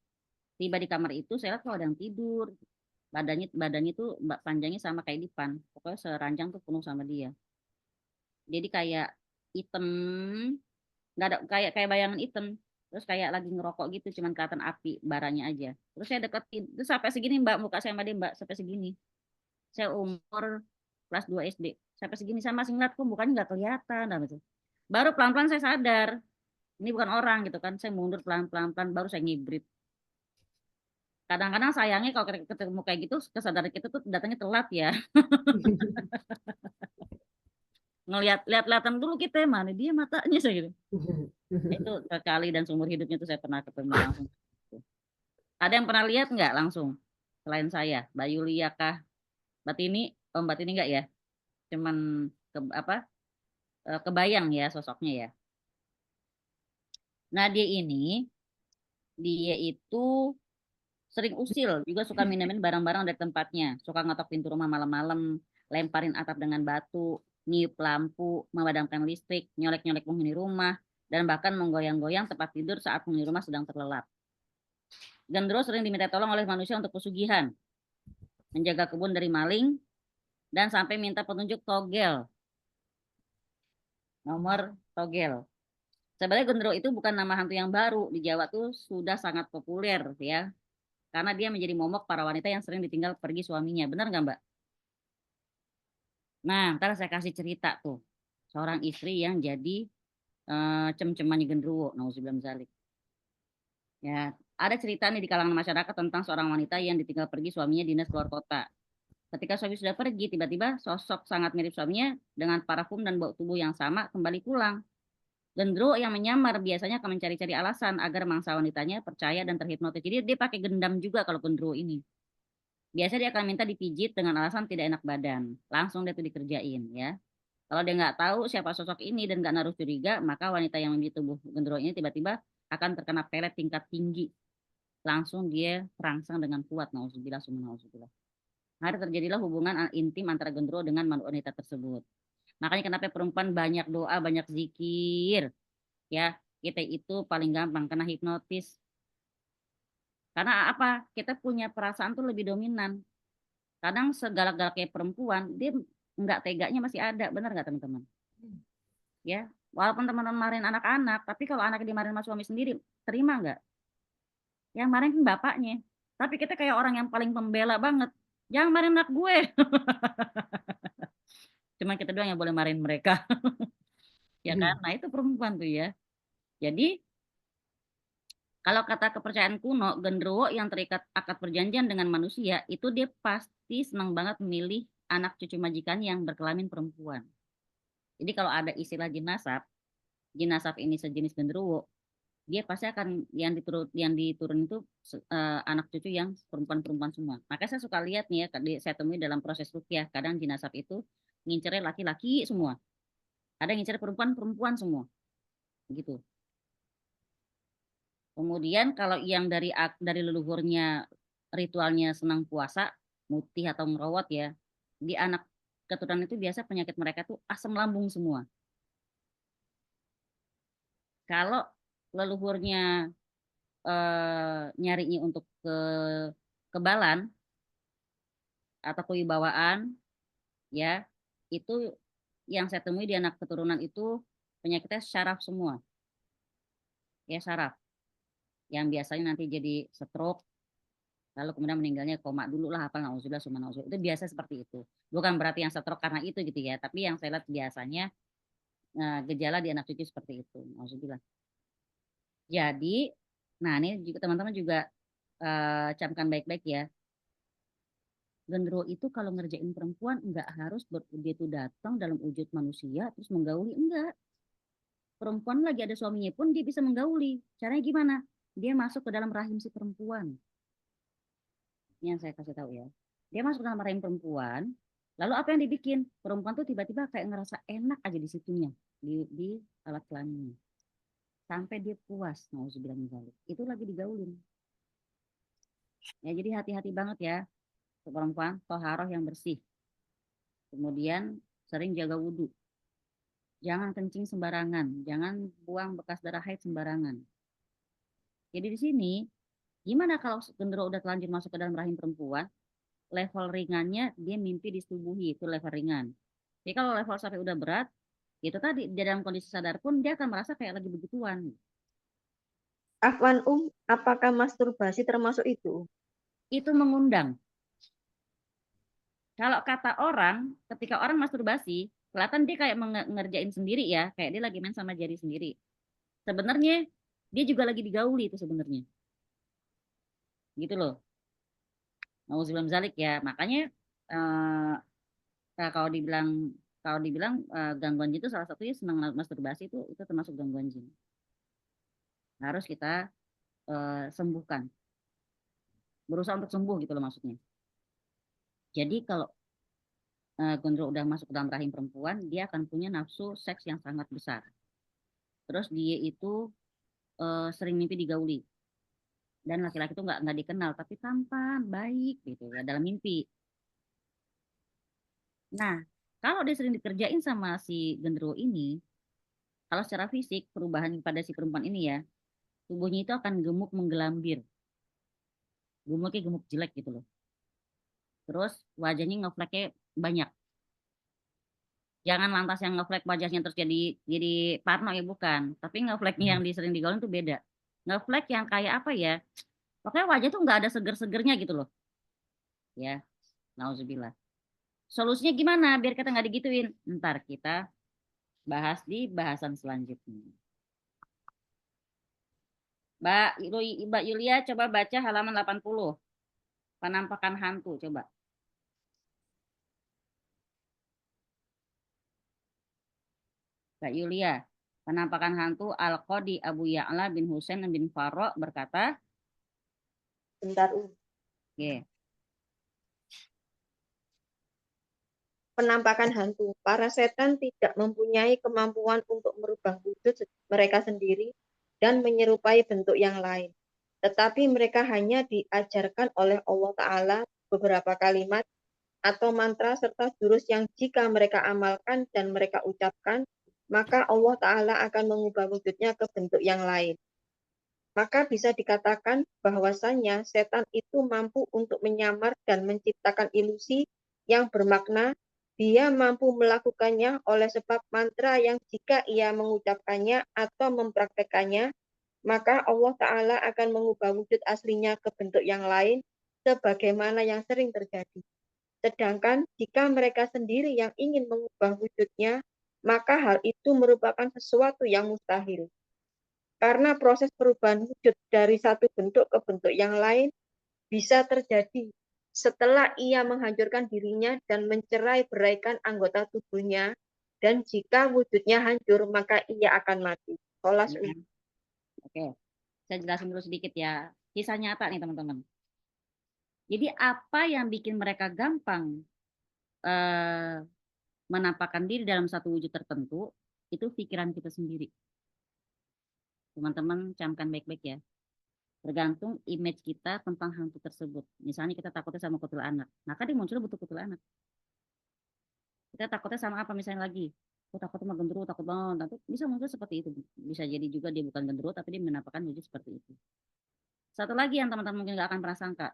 Tiba di kamar itu saya lihat kok ada yang tidur. Badannya tuh panjangnya sama kayak Dipan. Pokoknya seranjang tuh penuh sama dia. Jadi kayak hitam, nggak ada kayak bayangan hitam. Terus kayak lagi ngerokok gitu, cuman kelihatan api baranya aja. Terus saya deketin, terus sampai segini Mbak, muka saya sama dia Mbak, sampai segini. Saya umur kelas 2 SD, sampai segini saya masih ngeliat kok mukanya nggak kelihatan. Gitu. Baru pelan-pelan saya sadar, ini bukan orang gitu kan. Saya mundur pelan-pelan, baru saya ngibrit. Kadang-kadang sayangnya kalau ketemu kayak gitu, kesadaran kita tuh datangnya telat ya. Lihat-lihatan dulu kita, mana dia matanya saya gitu. Itu sekali dan seumur hidupnya tuh saya pernah ketemu langsung. Ada yang pernah lihat nggak langsung selain saya? Mbak Yulia kah? Mbak Tini? Oh, Mbak Tini nggak ya? Cuman kebayang ya sosoknya ya. Nah dia itu sering usil, juga suka minamin barang-barang dari tempatnya, suka ngetok pintu rumah malam-malam, lemparin atap dengan batu. niup lampu, memadamkan listrik, nyolek-nyolek penghuni rumah, dan bahkan menggoyang-goyang tempat tidur saat penghuni rumah sedang terlelap. Gendro sering diminta tolong oleh manusia untuk pesugihan, menjaga kebun dari maling, dan sampai minta petunjuk togel. Nomor togel. Sebenarnya gendro itu bukan nama hantu yang baru. Di Jawa tuh sudah sangat populer ya. Karena dia menjadi momok para wanita yang sering ditinggal pergi suaminya. Benar nggak, Mbak? Nah, ntar saya kasih cerita tuh. Seorang istri yang jadi cem-cemannya gendruwo. Nauzubillah min dzalik. Ya, ada cerita nih di kalangan masyarakat tentang seorang wanita yang ditinggal pergi suaminya dinas keluar kota. Ketika suami sudah pergi, tiba-tiba sosok sangat mirip suaminya dengan parfum dan bau tubuh yang sama kembali pulang. Gendro yang menyamar biasanya akan mencari-cari alasan agar mangsa wanitanya percaya dan terhipnotis. Jadi dia pakai gendam juga kalau gendro ini. Biasanya dia akan minta dipijit dengan alasan tidak enak badan. Langsung dia tuh dikerjain ya. Kalau dia nggak tahu siapa sosok ini dan nggak naruh curiga, maka wanita yang memiliki tubuh gendro ini tiba-tiba akan terkena pelet tingkat tinggi. Langsung dia terangsang dengan kuat. Nauzubillah summa nauzubillah. Hari terjadilah hubungan intim antara gendro dengan wanita tersebut. Makanya kenapa perempuan banyak doa, banyak zikir. Ya, kita itu paling gampang kena hipnotis. Karena apa? Kita punya perasaan tuh lebih dominan. Kadang segalak-galaknya perempuan, dia nggak teganya masih ada. Benar nggak teman-teman? Ya, walaupun teman-teman marahin anak-anak, tapi kalau anak dimarahin sama suami sendiri, terima nggak? Yang marahin kan bapaknya. Tapi kita kayak orang yang paling pembela banget. Jangan marahin anak gue. Cuma kita doang yang boleh marahin mereka. Ya kan? Nah itu perempuan tuh ya. Jadi kalau kata kepercayaan kuno, gendruwo yang terikat akad perjanjian dengan manusia, itu dia pasti senang banget memilih anak cucu majikan yang berkelamin perempuan. Jadi kalau ada istilah jinasab ini sejenis gendruwo, dia pasti akan yang diturun itu anak cucu yang perempuan-perempuan semua. Makanya saya suka lihat nih ya, saya temui dalam proses ruqyah, kadang jinasab itu ngincernya laki-laki semua. Ada yang ngincer perempuan-perempuan semua. Begitu. Kemudian kalau yang dari leluhurnya ritualnya senang puasa, mutih atau merawat ya, di anak keturunan itu biasa penyakit mereka tuh asam lambung semua. Kalau leluhurnya nyarinya untuk kebalan atau kewibawaan, ya itu yang saya temui di anak keturunan itu penyakitnya syaraf semua, ya syaraf, yang biasanya nanti jadi stroke lalu kemudian meninggalnya koma dulu lah apa nauzubillah summa nauzubillah. Itu biasa seperti itu. Bukan berarti yang stroke karena itu gitu ya, tapi yang saya lihat biasanya gejala di anak cucu seperti itu. Nauzubillah. Jadi, nah ini juga teman-teman juga camkan baik-baik ya. Gendro itu kalau ngerjain perempuan enggak harus dia itu datang dalam wujud manusia terus menggauli, enggak. Perempuan lagi ada suaminya pun dia bisa menggauli. Caranya gimana? Dia masuk ke dalam rahim si perempuan. Yang saya kasih tahu ya. Dia masuk dalam rahim perempuan, lalu apa yang dibikin? Perempuan tuh tiba-tiba kayak ngerasa enak aja di situnya, di alat kelaminnya. Sampai dia puas, nauzubillah min dzalik. Itu lagi digaulin. Ya, jadi hati-hati banget ya. Perempuan toharoh yang bersih. Kemudian sering jaga wudhu. Jangan kencing sembarangan, jangan buang bekas darah haid sembarangan. Jadi di sini gimana kalau gendero udah terlanjur masuk ke dalam rahim perempuan, level ringannya dia mimpi disetubuhi, itu level ringan. Jadi kalau level sampai udah berat, itu tadi di dalam kondisi sadar pun dia akan merasa kayak lagi begituan.
Afwan apakah masturbasi termasuk itu?
Itu mengundang. Kalau kata orang, ketika orang masturbasi, kelihatan dia kayak ngerjain sendiri ya, kayak dia lagi main sama jari sendiri. Sebenarnya dia juga lagi digauli itu sebenarnya. Gitu loh. Nauzubillah min dzalik ya. Makanya kalau dibilang gangguan jin itu salah satunya senang masturbasi itu termasuk gangguan jin. Harus kita sembuhkan. Berusaha untuk sembuh gitu loh maksudnya. Jadi kalau gondro udah masuk ke dalam rahim perempuan, dia akan punya nafsu seks yang sangat besar. Terus dia itu sering mimpi digauli. Dan laki-laki itu nggak dikenal, tapi tampan, baik gitu ya dalam mimpi. Nah, Kalau dia sering dikerjain sama si genderuwo ini, kalau secara fisik perubahan pada si perempuan ini ya, tubuhnya itu akan gemuk menggelambir. Gemuknya gemuk jelek gitu loh. Terus wajahnya ngefleknya banyak. Jangan lantas yang ngeflek wajahnya terus jadi parno ya, bukan. Tapi ngefleknya yang sering digaulin tuh beda. Ngeflek yang kayak apa ya? Pokoknya wajah tuh nggak ada seger-segernya gitu loh. Ya, nauzubillah. Solusinya gimana biar kita nggak digituin? Ntar kita bahas di bahasan selanjutnya. Mbak Yulia coba baca halaman 80. Penampakan hantu coba. Mbak Yulia, penampakan hantu Al-Qadi Abu Ya'la bin Husain bin Farok berkata,
Bentar.
Oke.
Penampakan hantu. Para setan tidak mempunyai kemampuan untuk merubah wujud mereka sendiri dan menyerupai bentuk yang lain. Tetapi mereka hanya diajarkan oleh Allah Ta'ala beberapa kalimat atau mantra serta jurus yang jika mereka amalkan dan mereka ucapkan, maka Allah Ta'ala akan mengubah wujudnya ke bentuk yang lain. Maka bisa dikatakan bahwasannya setan itu mampu untuk menyamar dan menciptakan ilusi yang bermakna dia mampu melakukannya oleh sebab mantra yang jika ia mengucapkannya atau mempraktekannya, maka Allah Ta'ala akan mengubah wujud aslinya ke bentuk yang lain sebagaimana yang sering terjadi. Sedangkan jika mereka sendiri yang ingin mengubah wujudnya, maka hal itu merupakan sesuatu yang mustahil. Karena proses perubahan wujud dari satu bentuk ke bentuk yang lain bisa terjadi setelah ia menghancurkan dirinya dan mencerai-beraikan anggota tubuhnya, dan jika wujudnya hancur, maka ia akan mati.
Oke, saya jelasin dulu sedikit ya. Kisah nyata nih teman-teman. Jadi apa yang bikin mereka gampang menampakkan diri dalam satu wujud tertentu, itu pikiran kita sendiri. Teman-teman camkan baik-baik ya. Tergantung image kita tentang hantu tersebut. Misalnya kita takutnya sama kuntilanak, maka dia muncul bentuk kuntilanak. Kita takutnya sama apa misalnya lagi? Aku takut sama genderuwo, takut banget. Nanti bisa muncul seperti itu. Bisa jadi juga dia bukan genderuwo, tapi dia menampakkan wujud seperti itu. Satu lagi yang teman-teman mungkin nggak akan pernah sangka.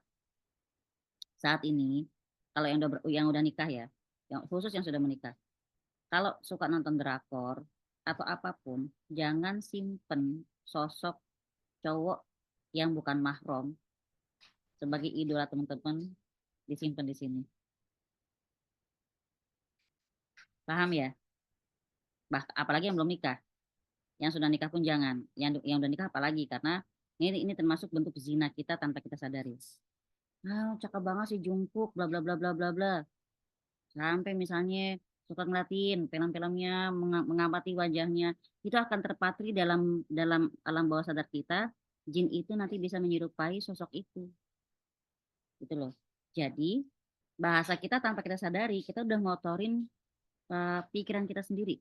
Saat ini, kalau yang udah nikah ya, yang khusus yang sudah menikah, kalau suka nonton drakor atau apapun, jangan simpen sosok cowok yang bukan mahram sebagai idola teman-teman, disimpan di sini. Paham ya? Apalagi yang belum nikah. Yang sudah nikah pun jangan. Yang udah nikah apalagi, karena ini termasuk bentuk zina kita tanpa kita sadari. Nah, cakep banget sih Jungkook, bla bla bla bla bla bla. Sampai misalnya suka ngeliatin film-filmnya, mengamati wajahnya, itu akan terpatri dalam alam bawah sadar kita. Jin itu nanti bisa menyerupai sosok itu. Gitu loh. Jadi bahasa kita tanpa kita sadari, kita udah ngotorin pikiran kita sendiri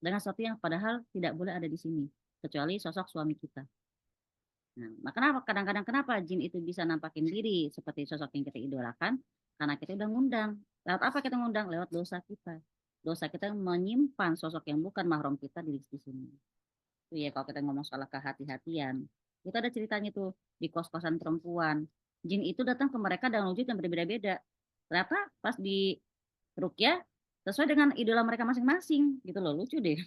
dengan sesuatu yang padahal tidak boleh ada di sini, kecuali sosok suami kita. Nah, kadang-kadang kenapa jin itu bisa nampakin diri seperti sosok yang kita idolakan? Karena kita udah ngundang. Lewat apa kita ngundang? Lewat dosa kita. Dosa kita menyimpan sosok yang bukan mahram kita di sini. Itu ya kalau kita ngomong soal kehati-hatian. Itu ada ceritanya tuh di kos-kosan perempuan. Jin itu datang ke mereka dengan wujud yang berbeda-beda. Ternyata pas di ruqyah sesuai dengan idola mereka masing-masing. Gitu loh, lucu deh.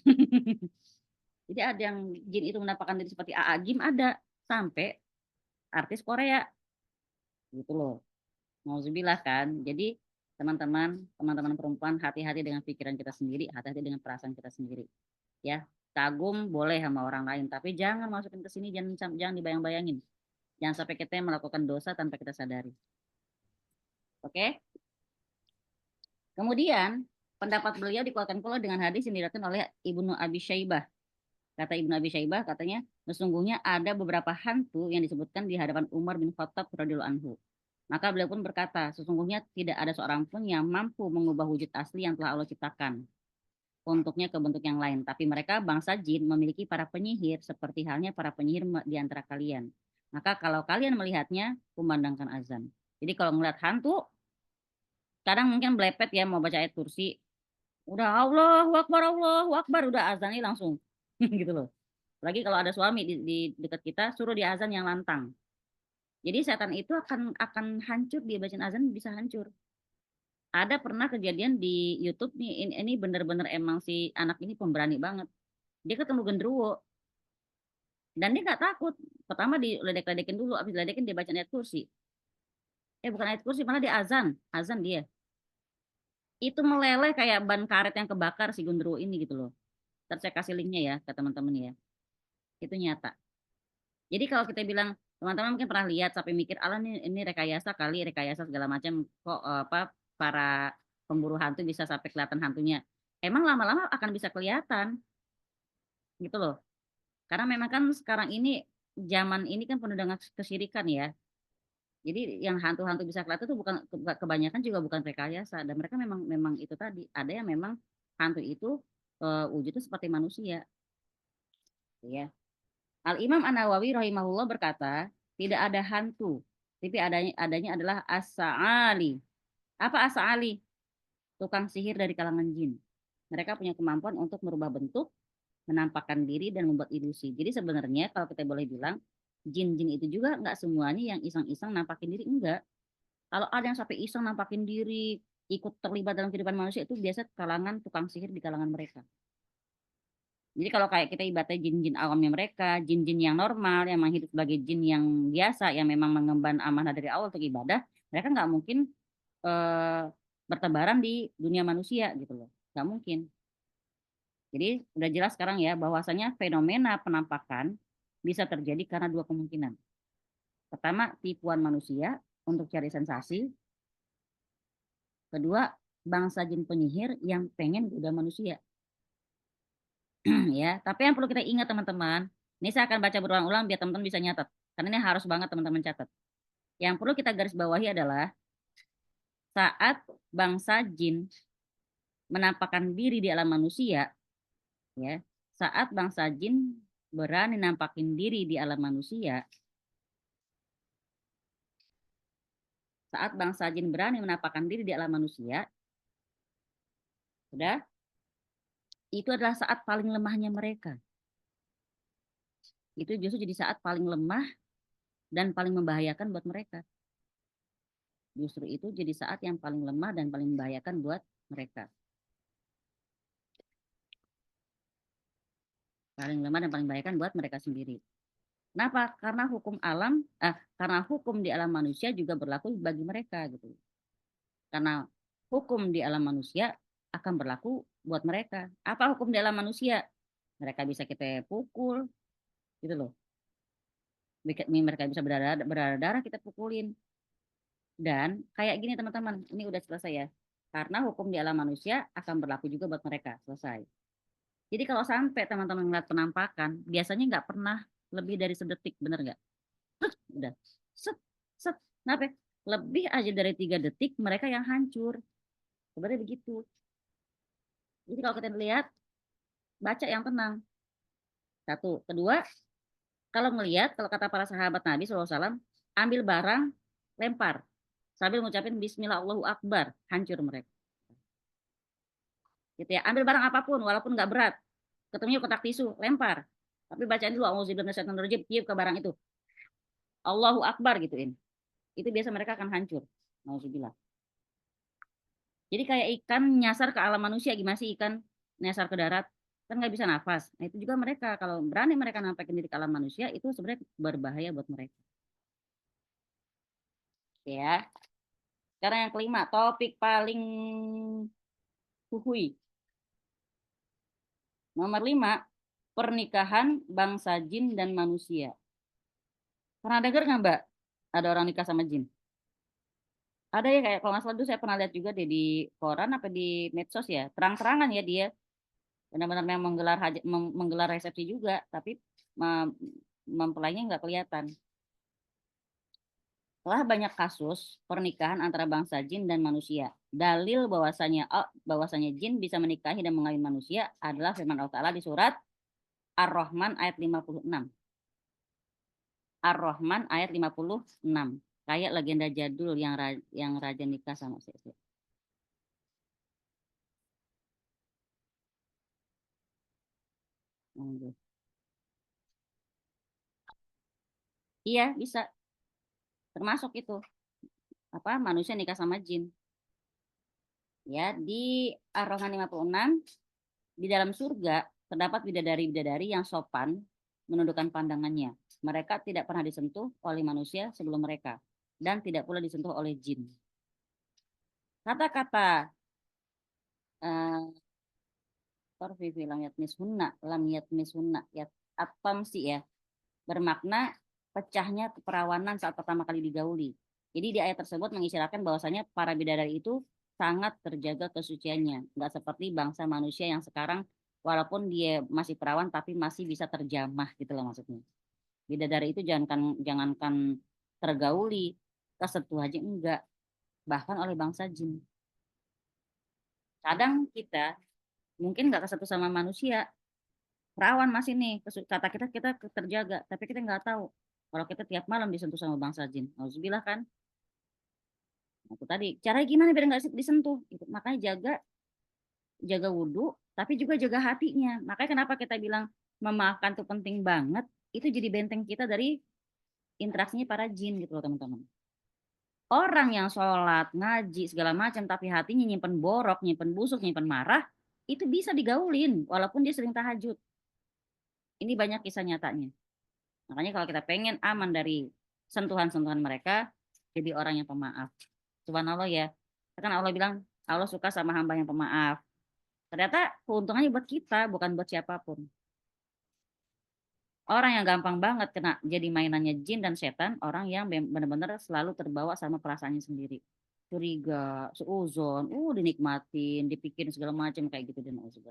Jadi ada yang jin itu menampakkan diri seperti A.A. Gim, ada. Sampai artis Korea gitu loh, nauzubillah kan. Jadi teman-teman perempuan, hati-hati dengan pikiran kita sendiri, hati-hati dengan perasaan kita sendiri ya. Kagum boleh sama orang lain, tapi jangan masukin ke sini, jangan dibayang-bayangin, jangan sampai kita melakukan dosa tanpa kita sadari. Oke. Kemudian pendapat beliau dikuatkan pula dengan hadis yang diriwayatkan oleh Ibnu Abi Syaibah. Kata Ibnu Abi Syaibah, katanya, sesungguhnya ada beberapa hantu yang disebutkan di hadapan Umar bin Khattab radhiyallahu anhu. Maka beliau pun berkata, sesungguhnya tidak ada seorang pun yang mampu mengubah wujud asli yang telah Allah ciptakan untuknya ke bentuk yang lain. Tapi mereka bangsa jin memiliki para penyihir seperti halnya para penyihir di antara kalian. Maka kalau kalian melihatnya, kumandangkan azan. Jadi kalau melihat hantu, kadang mungkin belepet ya mau baca ayat kursi, Udah Allahu Akbar, udah azannya langsung gitu loh. Lagi kalau ada suami di dekat kita, suruh dia azan yang lantang. Jadi setan itu akan hancur, dia bacaan azan bisa hancur. Ada pernah kejadian di YouTube nih, ini bener-bener emang si anak ini pemberani banget. Dia ketemu genderuwo dan dia nggak takut. Pertama diledek-ledekin dulu, habis diledekin dia baca ayat kursi. Bukan ayat kursi, malah dia azan dia. Itu meleleh kayak ban karet yang kebakar si genderuwo ini gitu loh. Ntar saya kasih linknya ya ke teman-teman ya. Itu nyata. Jadi kalau kita bilang teman-teman mungkin pernah lihat sampai mikir ala ini rekayasa kali, rekayasa segala macam, kok para pemburu hantu bisa sampai kelihatan hantunya. Emang lama-lama akan bisa kelihatan gitu loh. Karena memang kan sekarang ini zaman ini kan penuh dengan kesyirikan ya. Jadi yang hantu-hantu bisa kelihatan itu bukan kebanyakan juga bukan rekayasa, dan mereka memang itu tadi. Ada yang memang hantu itu wujudnya seperti manusia. Ya. Al-Imam An-Nawawi rahimahullah berkata, tidak ada hantu, tapi adanya adalah as-sa'ali. Apa as-sa'ali? Tukang sihir dari kalangan jin. Mereka punya kemampuan untuk merubah bentuk, menampakkan diri, dan membuat ilusi. Jadi sebenarnya kalau kita boleh bilang, jin-jin itu juga nggak semuanya yang iseng-iseng nampakin diri, enggak. Kalau ada yang sampai iseng nampakin diri, ikut terlibat dalam kehidupan manusia, itu biasa kalangan tukang sihir di kalangan mereka. Jadi kalau kayak kita ibaratnya jin-jin awamnya mereka, jin-jin yang normal, yang hidup sebagai jin yang biasa, yang memang mengemban amanah dari Allah untuk ibadah, mereka nggak mungkin eh, bertebaran di dunia manusia gitu loh. Nggak mungkin. Jadi udah jelas sekarang ya bahwasanya fenomena penampakan bisa terjadi karena dua kemungkinan. Pertama, tipuan manusia untuk cari sensasi. Kedua, bangsa jin penyihir yang pengen goda manusia. Ya, tapi yang perlu kita ingat teman-teman, ini saya akan baca berulang-ulang biar teman-teman bisa nyatet. Karena ini harus banget teman-teman catat. Yang perlu kita garis bawahi adalah saat bangsa jin menampakkan diri di alam manusia, ya, saat bangsa jin berani nampakin diri di alam manusia, saat bangsa jin berani menampakkan diri di alam manusia, sudah, itu adalah saat paling lemahnya mereka. Itu justru jadi saat paling lemah dan paling membahayakan buat mereka. Justru itu jadi saat yang paling lemah dan paling membahayakan buat mereka. Paling lemah dan paling membahayakan buat mereka sendiri. Kenapa? Karena karena hukum di alam manusia juga berlaku bagi mereka gitu. Karena hukum di alam manusia akan berlaku buat mereka. Apa hukum di alam manusia? Mereka bisa kita pukul, gitu loh. Mereka bisa berdarah-darah kita pukulin. Dan kayak gini teman-teman, ini udah selesai ya. Karena hukum di alam manusia akan berlaku juga buat mereka. Selesai. Jadi kalau sampai teman-teman ngeliat penampakan, biasanya nggak pernah lebih dari sedetik, bener nggak? Udah, set, set. Kenapa? Lebih aja dari 3 detik mereka yang hancur. Sebenarnya begitu. Jadi kalau kita lihat, baca yang tenang. Satu. Kedua, kalau ngelihat, kalau kata para sahabat Nabi SAW, ambil barang, lempar. Sambil ngucapin Bismillah Allahu Akbar, hancur mereka. Gitu ya. Ambil barang apapun, walaupun nggak berat. Ketemunya kotak tisu, lempar. Tapi bacain dulu, auzubillahi minasyaitonir rajim, tiup ke barang itu. Allahu Akbar gituin. Itu biasa mereka akan hancur. Auzubillah. Jadi kayak ikan nyasar ke alam manusia, gimana sih ikan nyasar ke darat? Kan nggak bisa nafas. Nah itu juga mereka, kalau berani mereka nampakin diri ke alam manusia, itu sebenarnya berbahaya buat mereka. Ya. Sekarang yang kelima, topik paling huhui. Nomor 5, pernikahan bangsa jin dan manusia. Pernah dengar nggak Mbak? Ada orang nikah sama jin? Ada ya, kayak kalau nggak salah dulu saya pernah lihat juga deh di koran apa di medsos ya. Terang-terangan ya dia. Benar-benar memang menggelar resepsi juga, tapi mempelainya nggak kelihatan. Telah banyak kasus pernikahan antara bangsa jin dan manusia. Dalil bahwasanya jin bisa menikahi dan mengawin manusia adalah firman Allah Ta'ala di surat Ar-Rahman ayat 56. Ar-Rahman ayat 56. Kayak legenda jadul yang raja nikah sama sesi. Iya, bisa. Termasuk itu. Manusia nikah sama jin. Ya, di Ar-Rahman 56 di dalam surga terdapat bidadari-bidadari yang sopan menundukkan pandangannya. Mereka tidak pernah disentuh oleh manusia sebelum mereka dan tidak pula disentuh oleh jin. Kata-kata bermakna pecahnya keperawanan saat pertama kali digauli. Jadi di ayat tersebut mengisyaratkan bahwasanya para bidadari itu sangat terjaga kesuciannya, nggak seperti bangsa manusia yang sekarang walaupun dia masih perawan tapi masih bisa terjamah gitu loh maksudnya. Bidadari itu jangankan tergauli, kesentuh aja enggak, bahkan oleh bangsa jin. Kadang kita mungkin nggak kesentuh sama manusia, perawan masih nih, kata kita terjaga, tapi kita nggak tahu kalau kita tiap malam disentuh sama bangsa jin. Alhamdulillah kan. Nah, itu tadi cara gimana biar nggak disentuh. Makanya jaga wudhu, tapi juga jaga hatinya. Makanya kenapa kita bilang memaafkan itu penting banget. Itu jadi benteng kita dari interaksinya para jin gitu loh teman-teman. Orang yang sholat, ngaji, segala macam, tapi hatinya nyimpen borok, nyimpen busuk, nyimpen marah, itu bisa digaulin walaupun dia sering tahajud. Ini banyak kisah nyatanya. Makanya kalau kita pengen aman dari sentuhan-sentuhan mereka, jadi orang yang pemaaf. Subhanallah ya. Kan Allah bilang, Allah suka sama hamba yang pemaaf. Ternyata keuntungannya buat kita, bukan buat siapapun. Orang yang gampang banget kena jadi mainannya jin dan setan, orang yang benar-benar selalu terbawa sama perasaannya sendiri. Curiga, seuzon, dinikmatin, dipikirin segala macam kayak gitu dan Oke.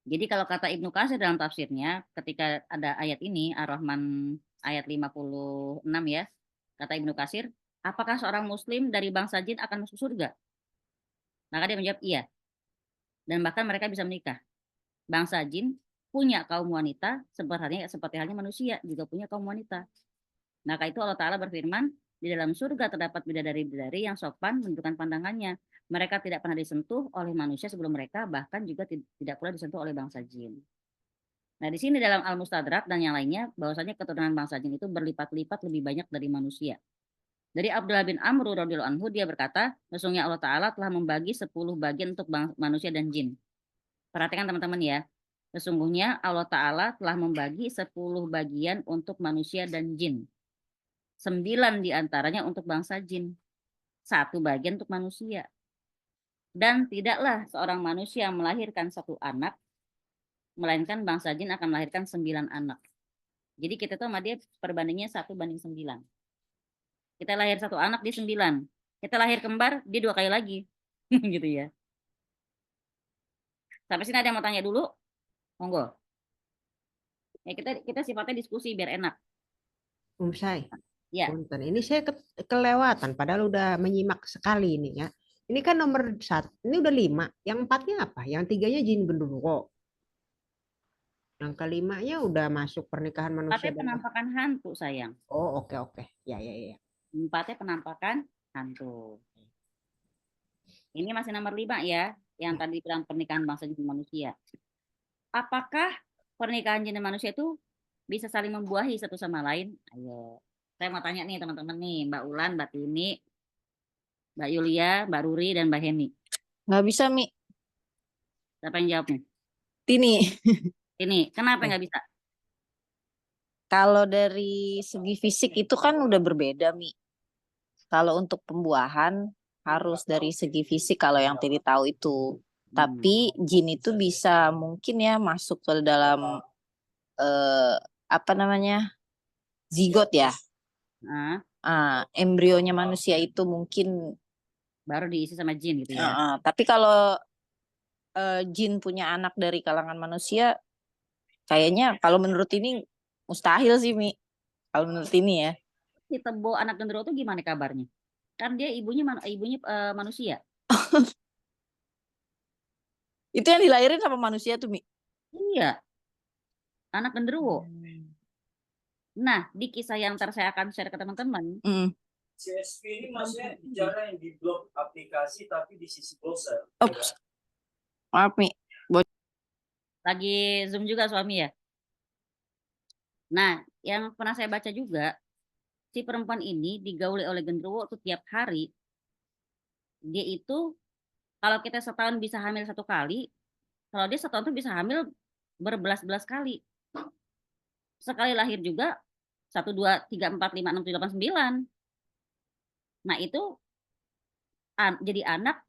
Jadi kalau kata Ibnu Katsir dalam tafsirnya, ketika ada ayat ini, Ar-Rahman ayat 56 ya, kata Ibnu Katsir, apakah seorang muslim dari bangsa jin akan masuk surga? Maka dia menjawab iya. Dan bahkan mereka bisa menikah. Bangsa jin punya kaum wanita seperti halnya manusia juga punya kaum wanita. Maka itu Allah Ta'ala berfirman, di dalam surga terdapat bidadari-bidadari yang sopan menunjukkan pandangannya. Mereka tidak pernah disentuh oleh manusia sebelum mereka, bahkan juga tidak pula disentuh oleh bangsa jin. Nah, di sini dalam Al-Mustadrak dan yang lainnya, bahwasanya keturunan bangsa jin itu berlipat-lipat lebih banyak dari manusia. Dari Abdullah bin Amr radhiyallahu anhu, dia berkata, sesungguhnya Allah Ta'ala telah membagi 10 bagian untuk manusia dan jin. Perhatikan teman-teman ya, sesungguhnya Allah Ta'ala telah membagi 10 bagian untuk manusia dan jin. 9 diantaranya untuk bangsa jin. 1 bagian untuk manusia. Dan tidaklah seorang manusia melahirkan 1 anak, melainkan bangsa jin akan melahirkan 9 anak. Jadi kita tuh sama dia perbandingannya 1:9. Kita lahir 1 anak, dia 9. Kita lahir kembar, dia 2 kali lagi. Gitu ya. Sampai sini ada yang mau tanya dulu? Monggo. Ya kita sifatnya diskusi biar enak.
Say.
Ya.
Punten. Ini saya kelewatan, padahal udah menyimak sekali ini ya. Ini kan nomor 1, ini udah 5. Yang 4-nya apa? Yang 3-nya jin genderuwo. Yang ke-5-nya udah masuk pernikahan manusia.
4-nya penampakan hantu sayang.
Oh oke. Ya.
4-nya penampakan hantu. Ini masih nomor 5 ya. Yang tadi bilang pernikahan bangsa jin dan manusia. Apakah pernikahan jin dan manusia itu bisa saling membuahi satu sama lain? Ayo. Saya mau tanya nih teman-teman nih, Mbak Ulan, Mbak Tini, Mbak Yulia, Mbak Ruri, dan Mbak Heni.
Nggak bisa, Mi.
Siapa yang jawab nih?
Tini.
Tini, kenapa nggak bisa?
Kalau dari segi fisik itu kan udah berbeda, Mi. Kalau untuk pembuahan harus dari segi fisik kalau yang Tini tahu itu. Tapi jin itu bisa mungkin ya masuk ke dalam zigot ya. Embrionya manusia itu mungkin
baru diisi sama jin gitu ya.
Tapi kalau jin punya anak dari kalangan manusia, kayaknya kalau menurut ini mustahil sih, Mi. Kalau menurut ini ya.
Si Tebo anak genderuwo itu gimana kabarnya? Kan dia ibunya manusia.
Itu yang dilahirin sama manusia tuh, Mi.
Iya. Anak genderuwo. Nah, di kisah yang saya akan share ke teman-teman.
CSP ini maksudnya bicara yang di blok aplikasi tapi di sisi browser.
Maaf Mi,
Lagi Zoom juga suami ya. Nah, yang pernah saya baca juga, si perempuan ini digauli oleh genderuwo tuh tiap hari. Dia itu kalau kita setahun bisa hamil 1 kali, kalau dia setahun tuh bisa hamil berbelas-belas kali. Sekali lahir juga 1, 2, 3, 4, 5, 6, 7, 8, 9. Nah, itu jadi anak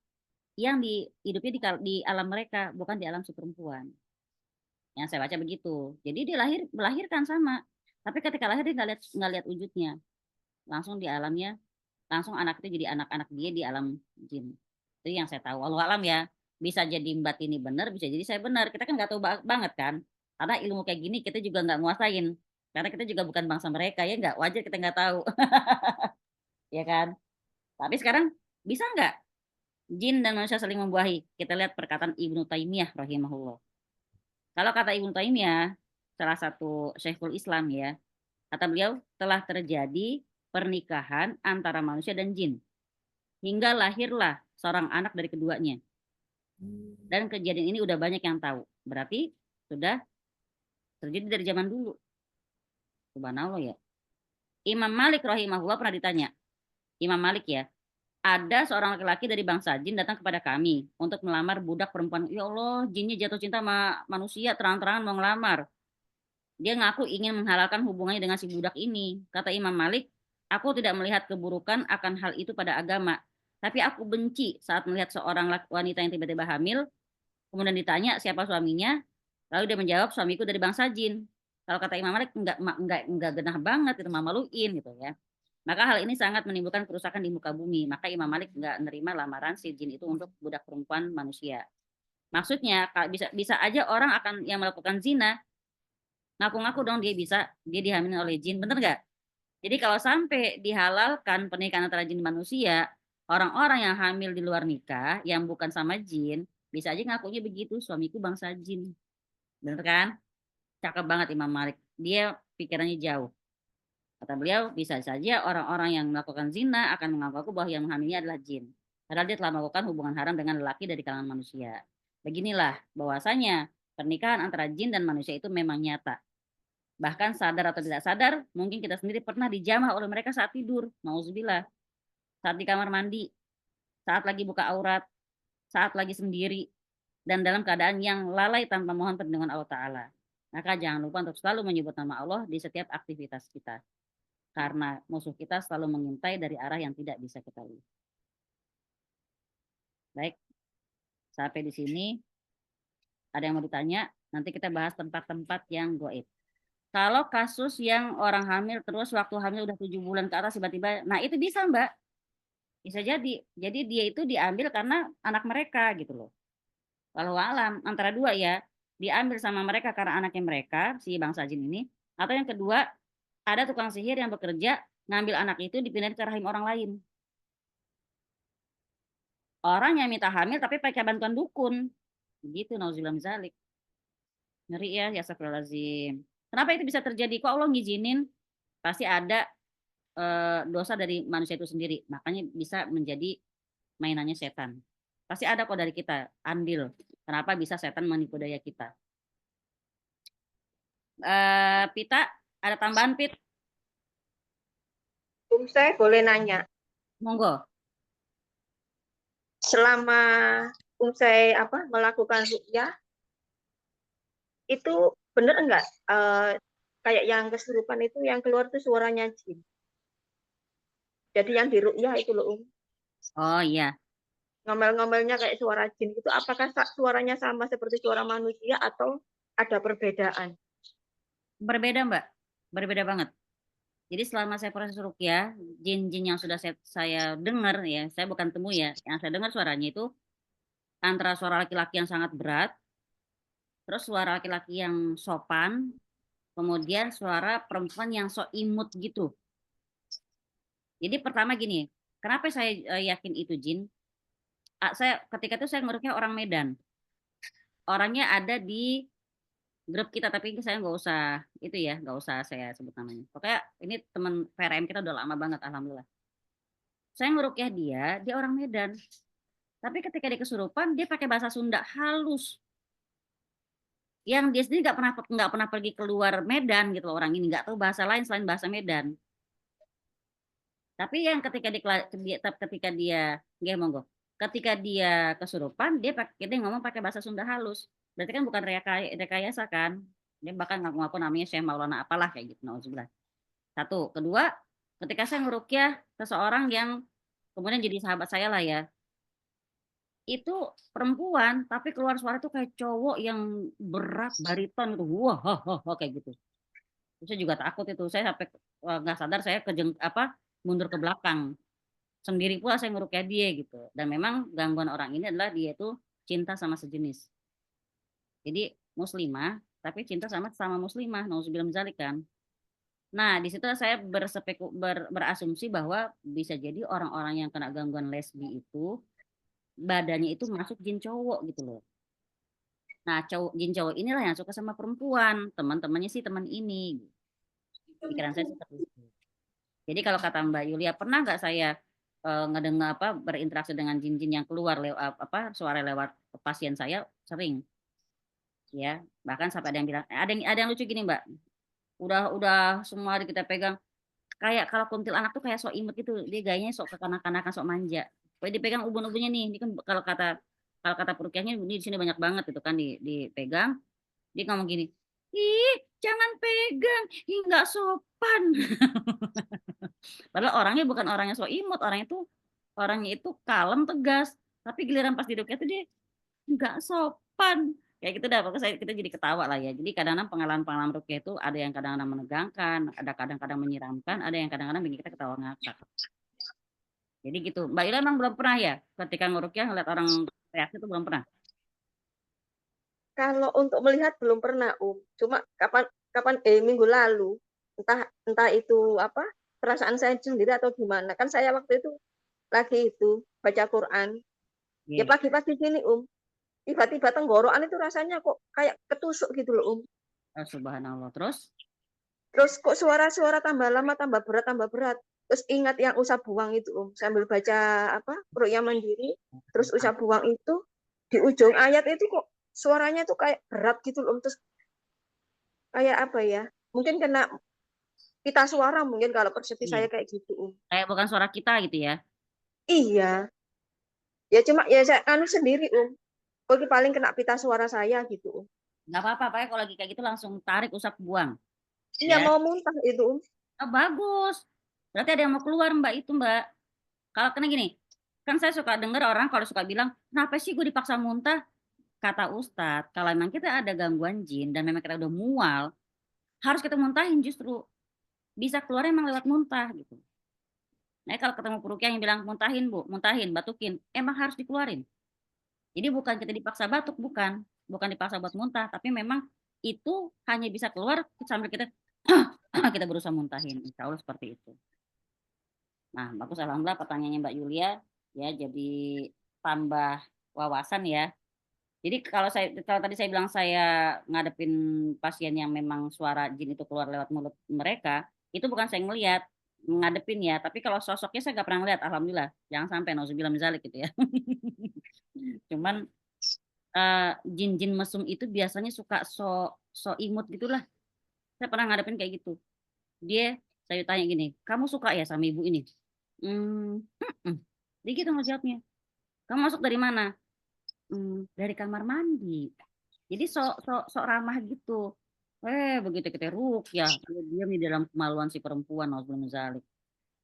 yang hidupnya di alam mereka, bukan di alam si perempuan. Yang saya baca begitu. Jadi dia melahirkan sama. Tapi ketika lahir dia nggak lihat wujudnya. Langsung di alamnya, langsung anak itu jadi anak-anak dia di alam jin. Itu yang saya tahu. Wallahu alam ya. Bisa jadi Mbak ini benar, bisa jadi saya benar. Kita kan nggak tahu banget kan. Karena ilmu kayak gini kita juga nggak nguasain. Karena kita juga bukan bangsa mereka ya nggak, wajar kita nggak tahu. Ya kan? Tapi sekarang bisa nggak jin dan manusia saling membuahi? Kita lihat perkataan Ibnu Taimiyah rahimahullah. Kalau kata Ibnu Taimiyah, salah satu Syekhul Islam ya, kata beliau telah terjadi pernikahan antara manusia dan jin. Hingga lahirlah seorang anak dari keduanya. Dan kejadian ini udah banyak yang tahu. Berarti sudah terjadi dari zaman dulu. Subhanallah ya. Imam Malik rahimahullah pernah ditanya. Imam Malik ya, ada seorang laki-laki dari bangsa jin datang kepada kami untuk melamar budak perempuan. Ya Allah, jinnya jatuh cinta sama manusia, terang-terangan mau ngelamar. Dia ngaku ingin menghalalkan hubungannya dengan si budak ini. Kata Imam Malik, aku tidak melihat keburukan akan hal itu pada agama. Tapi aku benci saat melihat seorang wanita yang tiba-tiba hamil, kemudian ditanya siapa suaminya, lalu dia menjawab suamiku dari bangsa jin. Kalau kata Imam Malik enggak genah banget, itu mamaluin gitu ya. Maka hal ini sangat menimbulkan kerusakan di muka bumi. Maka Imam Malik enggak menerima lamaran si jin itu untuk budak perempuan manusia. Maksudnya bisa aja orang akan yang melakukan zina ngaku-ngaku dong dia dihamilin oleh jin, bener nggak? Jadi kalau sampai dihalalkan pernikahan antara jin dan manusia, orang-orang yang hamil di luar nikah yang bukan sama jin bisa aja ngakunya begitu, suamiku bangsa jin, bener kan? Cakep banget Imam Malik, dia pikirannya jauh. Kata beliau, bisa saja orang-orang yang melakukan zina akan mengaku bahwa yang menghamilnya adalah jin. Padahal dia telah melakukan hubungan haram dengan lelaki dari kalangan manusia. Beginilah bahwasanya pernikahan antara jin dan manusia itu memang nyata. Bahkan sadar atau tidak sadar, mungkin kita sendiri pernah dijamah oleh mereka saat tidur. Nauzubillah. Saat di kamar mandi, saat lagi buka aurat, saat lagi sendiri, dan dalam keadaan yang lalai tanpa mohon perlindungan Allah Ta'ala. Maka jangan lupa untuk selalu menyebut nama Allah di setiap aktivitas kita. Karena musuh kita selalu mengintai dari arah yang tidak bisa kita lihat. Baik, sampai di sini. Ada yang mau ditanya? Nanti kita bahas tempat-tempat yang goib. Kalau kasus yang orang hamil terus waktu hamil udah 7 bulan ke atas tiba-tiba, nah itu bisa Mbak. Bisa jadi. Jadi dia itu diambil karena anak mereka gitu loh. Walau alam, antara dua ya. Diambil sama mereka karena anaknya mereka, si bangsa jin ini. Atau yang kedua, ada tukang sihir yang bekerja, ngambil anak itu dipindahin ke rahim orang lain. Orang yang minta hamil tapi pakai bantuan dukun. Begitu, nauzubillah min dzalik. Ngeri ya, ya astagfirullahaladzim. Kenapa itu bisa terjadi? Kok Allah ngizinin? Pasti ada dosa dari manusia itu sendiri. Makanya bisa menjadi mainannya setan. Pasti ada kok dari kita, andil. Kenapa bisa setan menipu daya kita? Pita, ada tambahan Pit?
Saya boleh nanya,
Monggo.
selama saya melakukan ruqyah itu benar enggak kayak yang kesurupan itu yang keluar tuh suaranya jin. Jadi yang di ruqyah itu loh
Oh iya.
ngomel-ngomelnya kayak suara jin itu, apakah suaranya sama seperti suara manusia atau ada perbedaan?
Berbeda Mbak, berbeda banget. Jadi selama saya proses ruqyah, jin-jin yang sudah saya dengar ya, saya bukan temu ya, yang saya dengar suaranya itu antara suara laki-laki yang sangat berat, terus suara laki-laki yang sopan, kemudian suara perempuan yang sok imut gitu. Jadi pertama gini, kenapa saya yakin itu jin? Saya ketika itu saya ngeruqyah orang Medan. Orangnya ada di grup kita, tapi saya nggak usah itu ya, nggak usah saya sebut namanya. Pokoknya ini teman PRM kita udah lama banget, alhamdulillah. Saya ngeruqyah dia orang Medan. Tapi ketika dia kesurupan, dia pakai bahasa Sunda halus. Yang dia sendiri nggak pernah pergi keluar Medan gitu orang ini, nggak tahu bahasa lain selain bahasa Medan. Tapi yang ketika dia nggih monggo. Ketika dia kesurupan, dia ngomong pakai bahasa Sunda halus. Berarti kan bukan rekayasa kan? Dia bahkan ngaku-ngaku namanya Syekh Maulana apalah kayak gitu. Nauzubillah. Satu, kedua, ketika saya ngerukyah seseorang yang kemudian jadi sahabat saya lah ya, itu perempuan tapi keluar suara tuh kayak cowok yang berat bariton gitu, wah kayak gitu. Terus saya juga takut itu, saya sampai nggak sadar saya mundur ke belakang sendiri pula saya ngerukyah dia gitu. Dan memang gangguan orang ini adalah dia itu cinta sama sejenis. Jadi muslimah tapi cinta sama muslimah, nauzubillah min dzalik kan. Nah, di situ saya berasumsi bahwa bisa jadi orang-orang yang kena gangguan lesbi itu badannya itu masuk jin cowok gitu loh. Nah, jin cowok inilah yang suka sama perempuan, teman-temannya sih teman ini. Pikiran saya seperti itu. Jadi kalau kata Mbak Yulia, pernah nggak saya ngedengar berinteraksi dengan jin-jin yang keluar lewat suara lewat pasien saya? Sering. Ya, bahkan sampai ada yang bilang, ada yang lucu gini, Mbak. Udah semua kita pegang, kayak kalau kuntilanak tuh kayak sok imut gitu, dia gayanya sok kekanak-kanakan, sok manja. Pokoknya dipegang ubun-ubunnya nih, ini kan kalau kata perukiahnya di sini banyak banget itu kan dipegang, dia ngomong gini, ih jangan pegang, ih nggak sopan. Padahal orangnya bukan orangnya sok imut, orangnya itu kalem tegas, tapi giliran pas dirukyah tuh dia nggak sopan. Kayak gitu dah, pokoknya kita jadi ketawa lah ya. Jadi kadang-kadang pengalaman-pengalaman rukyah itu ada yang kadang-kadang menegangkan, ada kadang-kadang menyeramkan, ada yang kadang-kadang bikin kita ketawa ngakak. Jadi gitu. Mbak Ila emang belum pernah ya ketika ngurukyah ngeliat orang reaksi itu belum pernah?
Kalau untuk melihat belum pernah, Cuma minggu lalu, entah itu apa perasaan saya sendiri atau gimana. Kan saya waktu itu lagi itu baca Quran. Ya
Iya.
pagi-pagi gini, tiba-tiba tenggorokan itu rasanya kok kayak ketusuk gitu loh,
Oh, subhanallah. Terus?
Terus kok suara-suara tambah lama, tambah berat. Terus ingat yang usah buang itu, sambil baca Ruqyah Mandiri, terus usah buang itu, di ujung ayat itu kok suaranya tuh kayak berat gitu loh, terus kayak apa ya? Mungkin kena pita suara mungkin kalau persepsi
Iya.
saya kayak gitu,
Kayak bukan suara kita gitu ya?
Iya. Ya cuma ya saya sendiri, Kok paling kena pita suara saya gitu,
Nggak apa-apa, Pak. Kalau lagi kayak gitu langsung tarik, usap, buang.
Iya,
Ya.
mau muntah itu,
Oh, bagus. Berarti ada yang mau keluar, Mbak, itu, Mbak. Kalau kena gini, kan saya suka dengar orang kalau suka bilang, kenapa sih gue dipaksa muntah? Kata Ustadz, kalau memang kita ada gangguan jin dan memang kita udah mual, harus kita muntahin justru. Bisa keluar emang lewat muntah gitu. Nah, kalau ketemu perukiah yang bilang muntahin Bu, muntahin, batukin, emang harus dikeluarin. Jadi bukan kita dipaksa batuk, bukan dipaksa buat muntah, tapi memang itu hanya bisa keluar sambil kita kita berusaha muntahin. Insya Allah seperti itu. Nah, bagus, alhamdulillah pertanyaannya Mbak Yulia ya, jadi tambah wawasan ya. Jadi kalau tadi saya bilang saya ngadepin pasien yang memang suara jin itu keluar lewat mulut mereka, itu bukan saya ngelihat ngadepin ya, tapi kalau sosoknya saya nggak pernah ngeliat, alhamdulillah. Jangan sampai nauzubillah min dzalik gitu ya. Cuman jin-jin mesum itu biasanya suka so imut gitulah. Saya pernah ngadepin kayak gitu. Saya tanya gini, kamu suka ya sama ibu ini? Dia gitu ngejawabnya. Kamu masuk dari mana? Dari kamar mandi. Jadi sok ramah gitu. Begitu kita rukyah, dia diam di dalam kemaluan si perempuan, nauzubillah min dzalik.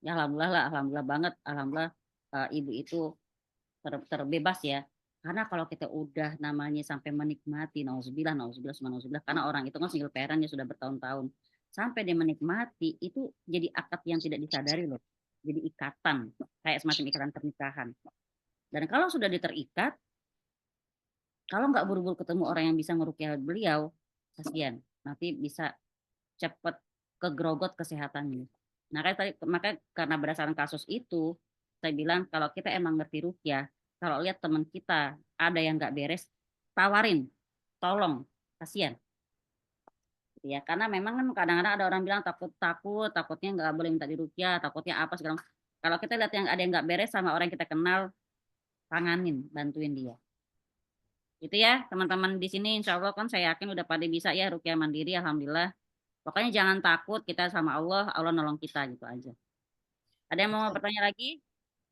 Ya alhamdulillah lah, alhamdulillah banget, alhamdulillah ibu itu terbebas ya. Karena kalau kita udah namanya sampai menikmati, nauzubillah, karena orang itu kan single parent ya sudah bertahun-tahun. Sampai dia menikmati, itu jadi akad yang tidak disadari loh. Jadi ikatan, kayak semacam ikatan pernikahan. Dan kalau sudah terikat, kalau nggak buru-buru ketemu orang yang bisa ngerukyah beliau, kasihan. Nanti bisa cepat kegrogot kesehatannya. Nah, makanya karena berdasarkan kasus itu, saya bilang kalau kita emang ngerti rukyah, kalau lihat teman kita ada yang nggak beres, tawarin, tolong, kasihan. Ya, karena memang kan kadang-kadang ada orang bilang takutnya nggak boleh minta dirukyah, takutnya apa segala. Kalau kita lihat yang ada yang nggak beres sama orang yang kita kenal, tanganin, bantuin dia. Itu ya teman-teman di sini, insya Allah kan saya yakin udah pada bisa ya ruqyah mandiri, alhamdulillah. Pokoknya jangan takut, kita sama Allah, Allah nolong kita gitu aja. Ada yang mau bertanya lagi?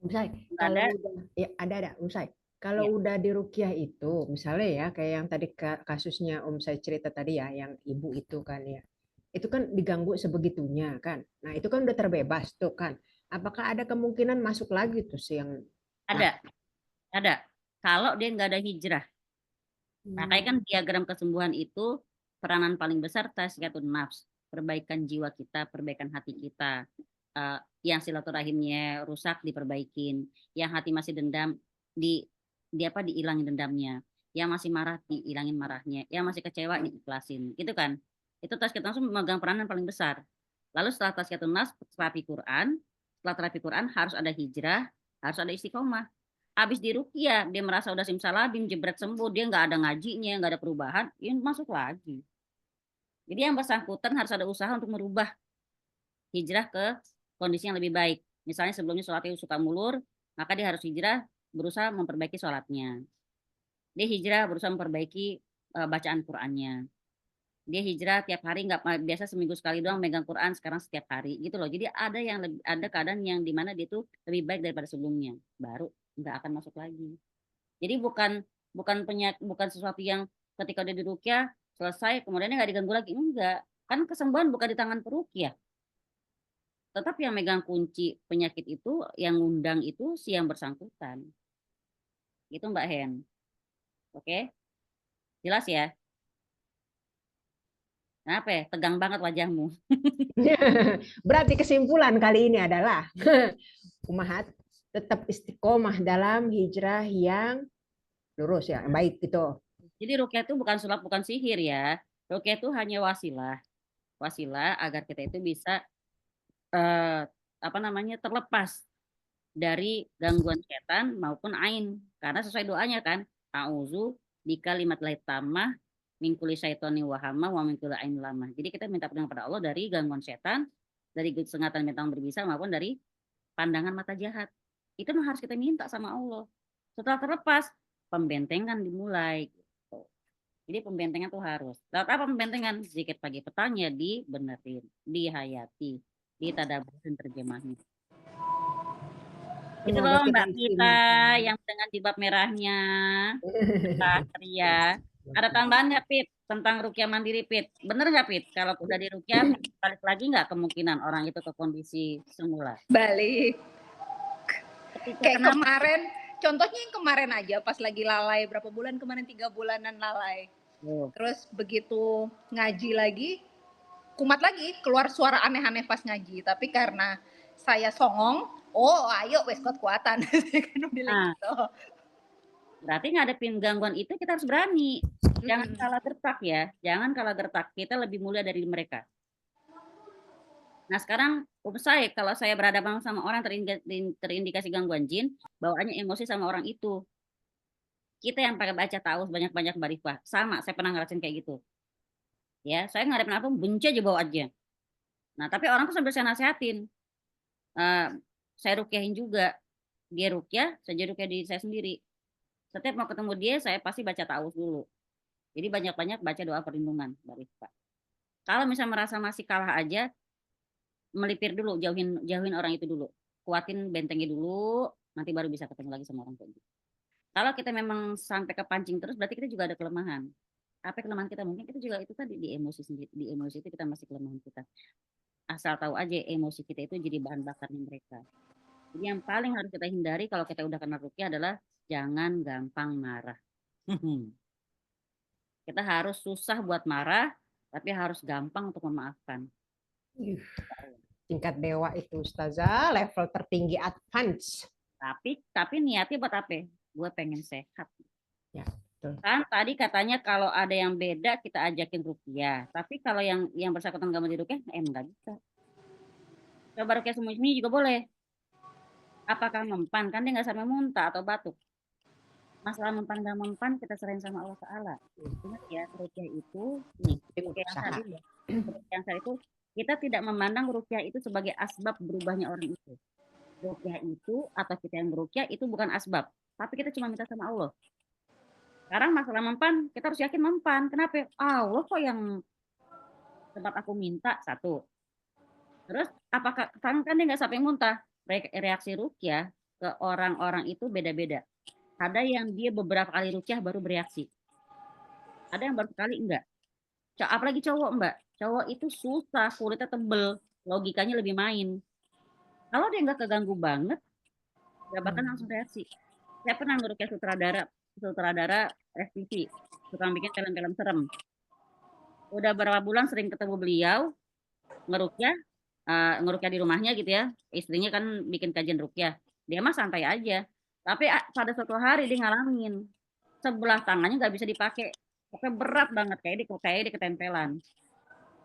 Usai,
Nggak
kalau
ada?
udah ya ada Usai. Kalau
Ya.
udah di ruqyah itu, misalnya ya kayak yang tadi kasusnya saya cerita tadi ya, yang ibu itu kan ya, itu kan diganggu sebegitunya kan. Nah itu kan udah terbebas tuh kan. Apakah ada kemungkinan masuk lagi tuh si yang
Ada. Kalau dia nggak ada hijrah. Makanya kan diagram kesembuhan itu peranan paling besar tazkiyatun nafs, perbaikan jiwa kita, perbaikan hati kita. Yang silaturahimnya rusak diperbaikin, yang hati masih dendam diilangin dendamnya, yang masih marah diilangin marahnya, yang masih kecewa diikhlasin, gitu kan? Itu tazkiyatun nafs memegang peranan paling besar. Lalu setelah tazkiyatun nafs, terapi Quran, setelah terapi Quran harus ada hijrah, harus ada istiqomah. Habis di ruqyah dia merasa udah simsalabim jebret sembuh, dia nggak ada ngajinya, nggak ada perubahan, ya masuk lagi. Jadi yang bersangkutan harus ada usaha untuk merubah, hijrah ke kondisi yang lebih baik. Misalnya sebelumnya sholatnya suka mulur, maka dia harus hijrah berusaha memperbaiki sholatnya. Dia hijrah berusaha memperbaiki bacaan Qur'annya. Dia hijrah tiap hari, nggak biasa seminggu sekali doang megang Quran, sekarang setiap hari gitu loh. Jadi ada keadaan yang dimana dia tuh lebih baik daripada sebelumnya, baru nggak akan masuk lagi. Jadi bukan sesuatu yang ketika udah diruqyah selesai kemudian nggak diganggu lagi, enggak. Kan kesembuhan bukan di tangan peruqyah. Tetap yang megang kunci penyakit itu, yang ngundang itu si yang bersangkutan. Itu Mbak Hen. Oke? Jelas ya? Kenapa ya? Tegang banget wajahmu.
Berarti kesimpulan kali ini adalah Umahat tetap istiqomah dalam hijrah yang lurus ya, baik gitu.
Jadi ruqyah itu bukan sulap, bukan sihir ya. Ruqyah itu hanya wasilah agar kita itu bisa terlepas dari gangguan setan maupun ain. Karena sesuai doanya kan, a'udzu bikalimatil tammah min kulli syaitani wa hamma wa min kulli ain lamah. Jadi kita minta perlindungan pada Allah dari gangguan setan, dari sengatan bintang berbisa maupun dari pandangan mata jahat. Itu yang harus kita minta sama Allah. Setelah terlepas, pembentengan dimulai. Gitu. Jadi pembentengan tuh harus. Lalu apa pembentengan? Zikir pagi petangnya dibenerin, dihayati, ditadaburin terjemahnya. Itu loh Mbak kita yang dengan jilbab merahnya, Ria. Ada tambahan nggak Pit tentang ruqyah mandiri Pit? Bener nggak Pit? Kalau udah di ruqyah balik lagi nggak kemungkinan orang itu ke kondisi semula?
Balik. Kayak kemarin, contohnya yang kemarin aja pas lagi lalai berapa bulan kemarin, 3 bulanan lalai. Terus begitu ngaji lagi, kumat lagi, keluar suara aneh-aneh pas ngaji. Tapi karena saya songong, oh ayo wes kuat-kuatan. Gitu.
Berarti ngadepin gangguan itu kita harus berani. Jangan kalah gertak ya. Jangan kalah gertak. Kita lebih mulia dari mereka. Nah sekarang saya kalau saya berhadapan sama orang terindikasi gangguan jin, bawaannya emosi sama orang itu. Kita yang pakai baca tahu banyak-banyak barifah. Sama, saya pernah ngerasain kayak gitu. Ya, saya ngadepin apa benci aja bawaannya. Nah tapi orang tuh sambil saya nasihatin. Saya ruqyahin juga. Dia ruqyah, saya jadi ruqyah diri saya sendiri. Setiap mau ketemu dia, saya pasti baca ta'awudz dulu. Jadi banyak-banyak baca doa perlindungan dari Pak. Kalau misalnya merasa masih kalah aja, melipir dulu, jauhin orang itu dulu. Kuatin bentengnya dulu, nanti baru bisa ketemu lagi sama orang kayak gitu. Kalau kita memang sampai kepancing terus, berarti kita juga ada kelemahan. Apa kelemahan kita? Mungkin kita juga itu tadi di emosi sendiri. Di emosi itu kita masih kelemahan kita. Asal tahu aja emosi kita itu jadi bahan bakarnya mereka. Jadi yang paling harus kita hindari kalau kita udah kena ruqyah adalah jangan gampang marah. Kita harus susah buat marah, tapi harus gampang untuk memaafkan.
Tingkat dewa itu Ustazah, level tertinggi advance.
Tapi niatnya buat apa? Gue pengen sehat.
Ya, betul.
Kan tadi katanya kalau ada yang beda kita ajakin ruqyah. Tapi kalau yang bersangkutan nggak mau diruqyah, nggak bisa. Coba ruqyah sembunyi juga boleh. Apakah mempan? Kan dia nggak sampai muntah atau batuk. Masalah mempan nggak mempan kita serahin sama Allah Ta'ala. Ingat ya, ruqyah itu ruqyah yang saya itu kita tidak memandang ruqyah itu sebagai asbab berubahnya orang itu. Ruqyah itu atau kita yang beruqyah itu bukan asbab, tapi kita cuma minta sama Allah. Sekarang masalah mempan, kita harus yakin mempan. Kenapa? Allah kok yang tempat aku minta, satu. Terus apakah kan dia nggak sampai muntah? Reaksi ruqyah ke orang-orang itu beda-beda. Ada yang dia beberapa kali ruqyah baru bereaksi. Ada yang baru sekali enggak. Apalagi cowok, Mbak. Cowok itu susah, kulitnya tebel, logikanya lebih main. Kalau dia nggak keganggu banget, nggak bakal langsung reaksi. Saya pernah ngeruqyah sutradara FTV, suka bikin film-film serem. Udah berapa bulan sering ketemu beliau, ngeruqyah di rumahnya gitu ya. Istrinya kan bikin kajian ruqyah. Dia mah santai aja. Tapi pada suatu hari dia ngalamin sebelah tangannya nggak bisa dipakai. Pokoknya berat banget, kayak di ketempelan.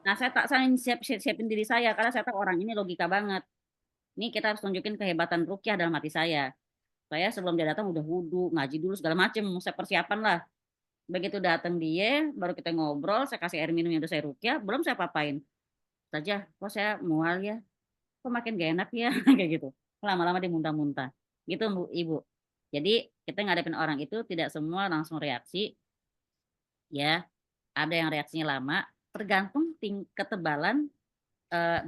Nah, saya tak saling siapin diri saya karena saya tahu orang ini logika banget. Ini kita harus tunjukin kehebatan ruqyah dalam hati saya. Saya sebelum dia datang udah wudu, ngaji dulu segala macem, saya persiapan lah. Begitu datang dia, baru kita ngobrol, saya kasih air minum yang udah saya ruqyah, belum saya papain. Saja, kok saya mual ya? Kok makin gak enak ya? Kayak gitu. Lama-lama dia muntah-muntah. Gitu, Bu, Ibu. Jadi, kita ngadepin orang itu tidak semua langsung reaksi. Ya, ada yang reaksinya lama, tergantung ketebalan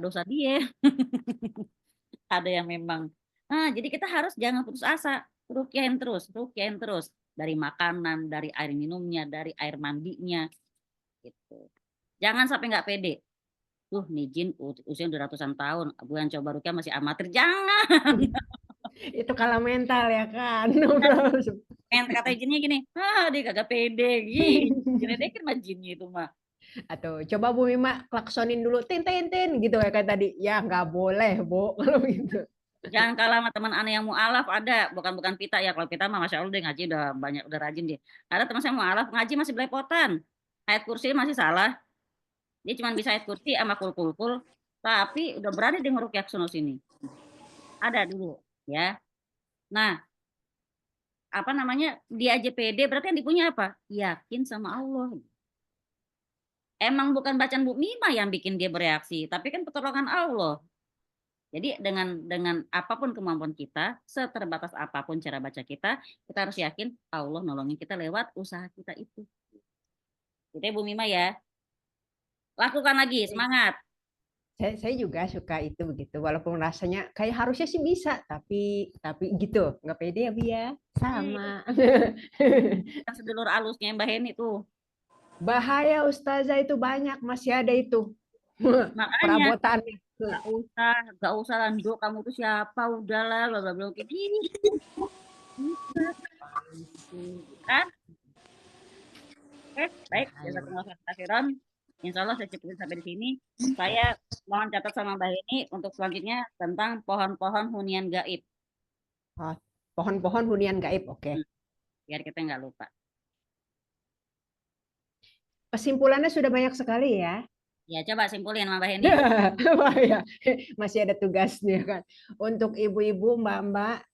dosa dia. Ada yang memang. Nah, jadi kita harus jangan putus asa. Ruqyahin terus. Dari makanan, dari air minumnya, dari air mandinya. Gitu. Jangan sampai nggak pede. Nih jin usia udah ratusan tahun, bukan coba ruqyah masih amatir. Jangan.
Itu kalah mental ya kan.
Kata jinnya gini, dia kagak pede gitu. Diledekin mah jinnya itu mah.
Atau coba Bu Mima klaksonin dulu, tin gitu ya kayak tadi. Ya nggak boleh, Bu, kalau gitu.
Jangan kalah sama teman aneh yang mualaf ada, bukan Pita ya. Kalau Pita mah Masya Allah dia ngaji udah banyak, udah rajin dia. Ada teman saya mualaf ngaji masih belepotan. Ayat kursi masih salah. Dia cuma bisa ayat kursi sama kul, tapi udah berani dia ngeruqyah sono sini. Ada dulu, ya. Nah, apa namanya? Dia aja pede, berarti yang dipunya apa? Yakin sama Allah. Emang bukan bacaan Bu Mima yang bikin dia bereaksi, tapi kan pertolongan Allah. Jadi dengan apapun kemampuan kita, seterbatas apapun cara baca kita harus yakin Allah nolongin kita lewat usaha kita itu. Gitu ya Bu Mima ya. Lakukan lagi, semangat.
Saya juga suka itu begitu, walaupun rasanya kayak harusnya sih bisa, tapi gitu, nggak pede ya Bia, sama.
Sedulur alusnya Mbak Heni tuh.
Bahaya Ustazah, itu banyak, masih ada itu.
Makanya
perabotan.
Gak usah Lando, kamu tuh siapa, udahlah, belum kayak gini. Kan? Oke, baik, jazakumullah khairan. Insya Allah saya cukupin sampai di sini. Saya mohon catat sama Mbak Heni untuk selanjutnya tentang pohon-pohon hunian gaib.
Pohon-pohon hunian gaib, oke.
Biar kita nggak lupa.
Kesimpulannya sudah banyak sekali ya.
Ya, coba simpulin Mbak Heni.
Masih ada tugasnya kan. Untuk ibu-ibu, mbak-mbak,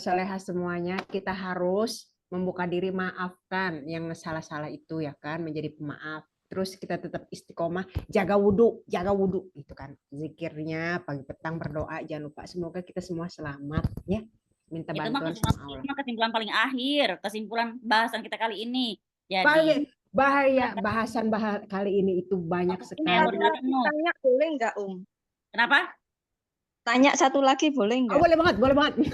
soleha semuanya, kita harus membuka diri, maafkan yang salah-salah itu ya kan, menjadi pemaaf. Terus kita tetap istiqomah, jaga wudhu itu kan, zikirnya pagi petang, berdoa, jangan lupa. Semoga kita semua selamat ya. Minta bantuan sama Allah.
Itu kesimpulan paling akhir, kesimpulan bahasan kita kali ini. Jadi
bahaya bahasan kali ini itu banyak sekali.
Tanya boleh nggak
Kenapa?
Tanya satu lagi boleh nggak?
Oh, boleh banget. Boleh banget.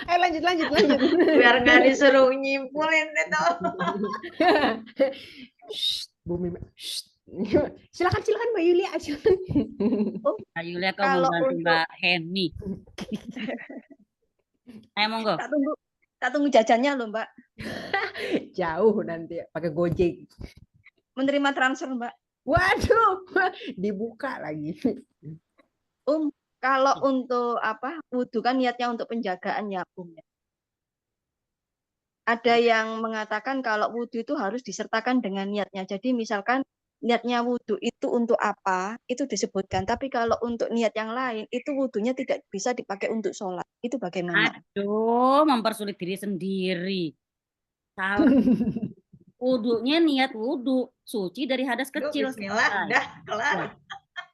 Ayo lanjut.
Biar nggak disuruh nyimpulin itu.
Bu Mima. Silakan Mbak Yulia.
Mbak Yulia kalau bantu Mbak Heni. Ayo monggo.
Tak tunggu jajannya loh Mbak.
Jauh nanti pakai Gojek.
Menerima transfer Mbak.
Waduh, dibuka lagi.
Kalau untuk wudhu kan niatnya untuk penjagaan ya ya. Ada yang mengatakan kalau wudhu itu harus disertakan dengan niatnya. Jadi misalkan niatnya wudhu itu untuk apa, itu disebutkan. Tapi kalau untuk niat yang lain, itu wudhunya tidak bisa dipakai untuk sholat. Itu bagaimana?
Aduh, mempersulit diri sendiri. Salah. Wudhunya niat wudhu, suci dari hadas kecil.
Bismillah, udah kelar.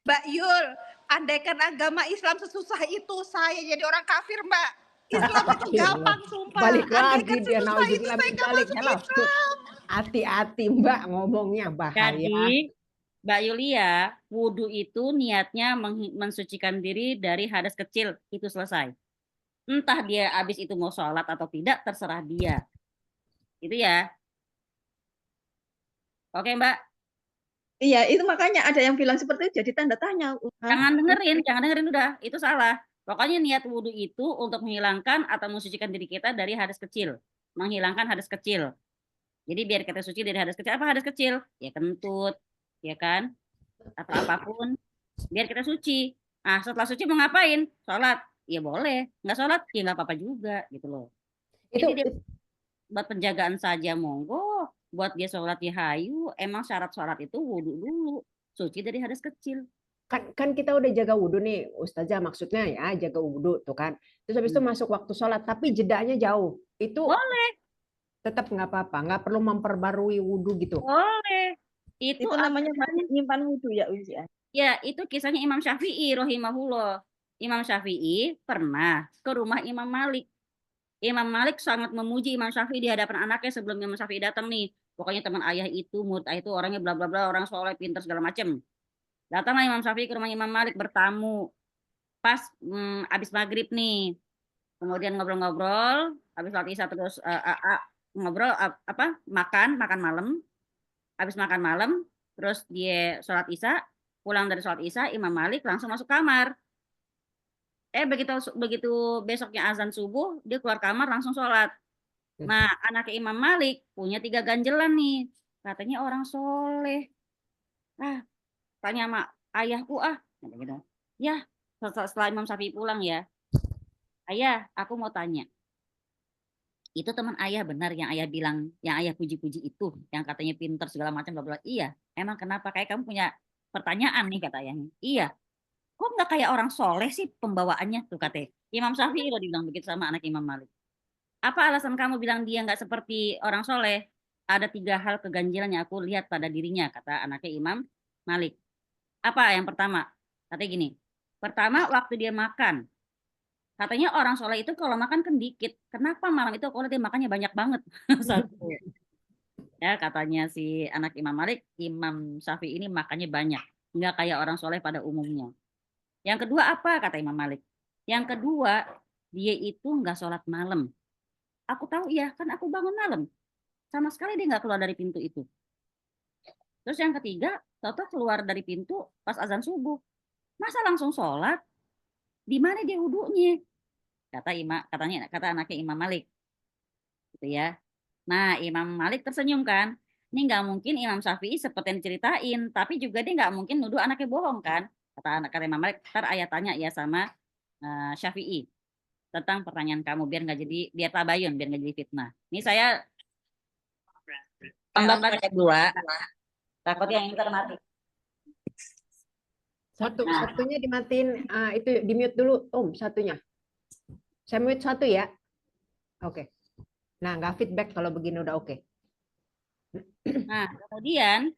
Mbak Yul, andaikan agama Islam sesusah itu, saya jadi orang kafir, Mbak. Islam itu gampang, sumpah.
Balik
Andai
lagi
kan
dia
sesusah itu
nauzubillah
saya
min
nggak
dzalik.
masuk
Halo.
Islam.
Hati-hati Mbak ngomongnya bahaya.
Jadi, Mbak Yulia, wudhu itu niatnya mensucikan diri dari hadas kecil, itu selesai. Entah dia habis itu mau sholat atau tidak, terserah dia. Itu ya. Oke Mbak,
Iya, itu makanya ada yang bilang seperti itu jadi tanda tanya.
jangan dengerin udah, itu salah. Pokoknya niat wudhu itu untuk menghilangkan atau mensucikan diri kita dari hadas kecil. Menghilangkan hadas kecil. Jadi biar kita suci dari hadas kecil. Apa hadas kecil? Ya kentut, ya kan? Atau apapun. Biar kita suci. Nah, setelah suci mau ngapain? Sholat. Ya boleh. Nggak sholat, ya nggak apa-apa juga. Gitu loh.
Itu
Jadi dia buat penjagaan saja monggo. Buat dia sholat ya hayu. Emang syarat sholat itu wudhu dulu. Suci dari hadas kecil.
kan kita udah jaga wudhu nih Ustazah, maksudnya ya jaga wudhu tuh kan. Terus habis itu masuk waktu sholat, tapi jedanya jauh. Itu
Boleh,
tetap nggak apa-apa, nggak perlu memperbarui wudhu gitu.
boleh. Itu
Itu namanya
aturannya.
nyimpan wudhu ya, Uzi.
Ya, itu kisahnya Imam Syafi'i rahimahullah. Imam Syafi'i pernah ke rumah Imam Malik. Imam Malik sangat memuji Imam Syafi'i di hadapan anaknya sebelum Imam Syafi'i datang nih. Pokoknya teman ayah itu, murid ayah itu orangnya bla bla bla, orang soleh, pintar segala macam. Datanglah Imam Syafi'i ke rumah Imam Malik bertamu. Pas abis maghrib nih. Kemudian ngobrol-ngobrol, habis sholat isya terus ngobrol makan malam. Habis makan malam, terus dia sholat isya, pulang dari sholat isya, Imam Malik langsung masuk kamar. Begitu besoknya azan subuh, dia keluar kamar langsung sholat. Nah, anaknya Imam Malik punya 3 ganjelan nih. Katanya orang soleh. Tanya sama ayahku gitu. Ya, setelah Imam Syafi'i pulang ya. Ayah, aku mau tanya. Itu teman ayah benar yang ayah bilang, yang ayah puji-puji itu, yang katanya pintar segala macam bla bla. Iya, emang kenapa? Kayak kamu punya pertanyaan nih kata ayahnya. Iya. Kok nggak kayak orang soleh sih pembawaannya tuh katanya. Imam Syafi'i loh dibilang begitu sama anak Imam Malik. Apa alasan kamu bilang dia nggak seperti orang soleh? Ada 3 hal keganjilan yang aku lihat pada dirinya, kata anaknya Imam Malik. Apa yang pertama? Katanya gini, pertama waktu dia makan. Katanya orang soleh itu kalau makan kan dikit. Kenapa malam itu kalau dia makannya banyak banget? Satu. Ya katanya si anak Imam Malik, Imam Syafi'i ini makannya banyak. Nggak kayak orang soleh pada umumnya. Yang kedua apa? Kata Imam Malik. Yang kedua, dia itu nggak sholat malam. Aku tahu ya, kan aku bangun malam. Sama sekali dia nggak keluar dari pintu itu. Terus yang ketiga, tahu-tahu keluar dari pintu pas azan subuh. Masa langsung sholat? Di mana dia wudhunya? Kata anaknya Imam Malik. Gitu ya. Nah, Imam Malik tersenyum kan. Ini nggak mungkin Imam Syafi'i seperti yang diceritain, tapi juga dia nggak mungkin nuduh anaknya bohong kan. Kata Imam Malik, ntar ayah tanya ya sama Syafi'i tentang pertanyaan kamu biar tabayun, biar nggak jadi fitnah. Ini saya tambah kedua, takut yang ini mati.
Satunya dimatiin, itu di mute dulu, satunya. Saya mute satu ya. Oke. Nah, nggak feedback kalau begini udah oke.
Nah, kemudian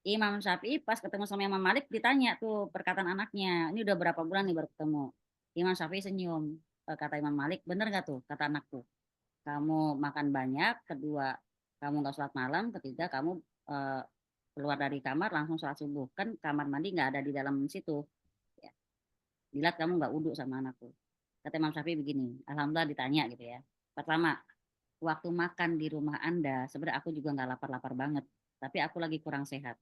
Imam Syafi'i pas ketemu sama Imam Malik ditanya tuh perkataan anaknya. Ini udah berapa bulan nih baru ketemu. Imam Syafi'i senyum. Kata Imam Malik, bener nggak tuh kata anakku? Kamu makan banyak, kedua kamu nggak sholat malam, ketiga kamu keluar dari kamar langsung sholat subuh. Kan kamar mandi nggak ada di dalam situ. Ya. Dilihat kamu nggak wudhu sama anakku. Kata Imam Syafi'i begini, alhamdulillah ditanya gitu ya. Pertama, waktu makan di rumah Anda, sebenarnya aku juga nggak lapar-lapar banget, tapi aku lagi kurang sehat.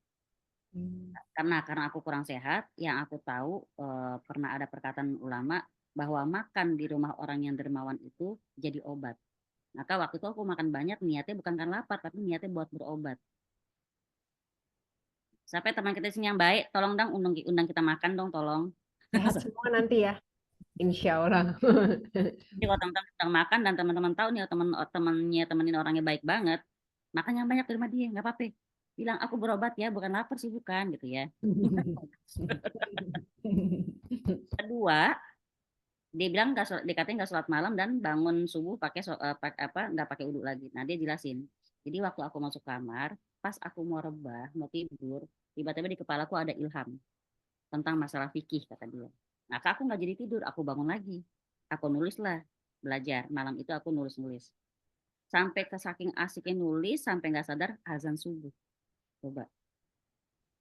Karena aku kurang sehat, yang aku tahu pernah ada perkataan ulama bahwa makan di rumah orang yang dermawan itu jadi obat. Maka waktu itu aku makan banyak niatnya bukan karena lapar, tapi niatnya buat berobat. Sampai teman kita sini yang baik, tolong dong undang kita makan dong, tolong.
Sehat semua nanti ya. Insya Allah.
Jadi kalau teman-teman sedang makan dan teman-teman tahu nih temenin orangnya baik banget, makan yang banyak di rumah dia, nggak apa-apa. Bilang aku berobat ya, bukan lapar sih bukan gitu ya. Kedua, dia bilang dia katanya nggak sholat malam dan bangun subuh nggak pakai wudhu lagi. Nah dia jelasin. Jadi waktu aku masuk kamar, pas aku mau rebah, mau tidur, tiba-tiba di kepalaku ada ilham tentang masalah fikih kata dia. Maka aku nggak jadi tidur, aku bangun lagi. Aku nulislah, belajar. Malam itu aku nulis-nulis. Sampai saking asiknya nulis, sampai nggak sadar azan subuh. Coba.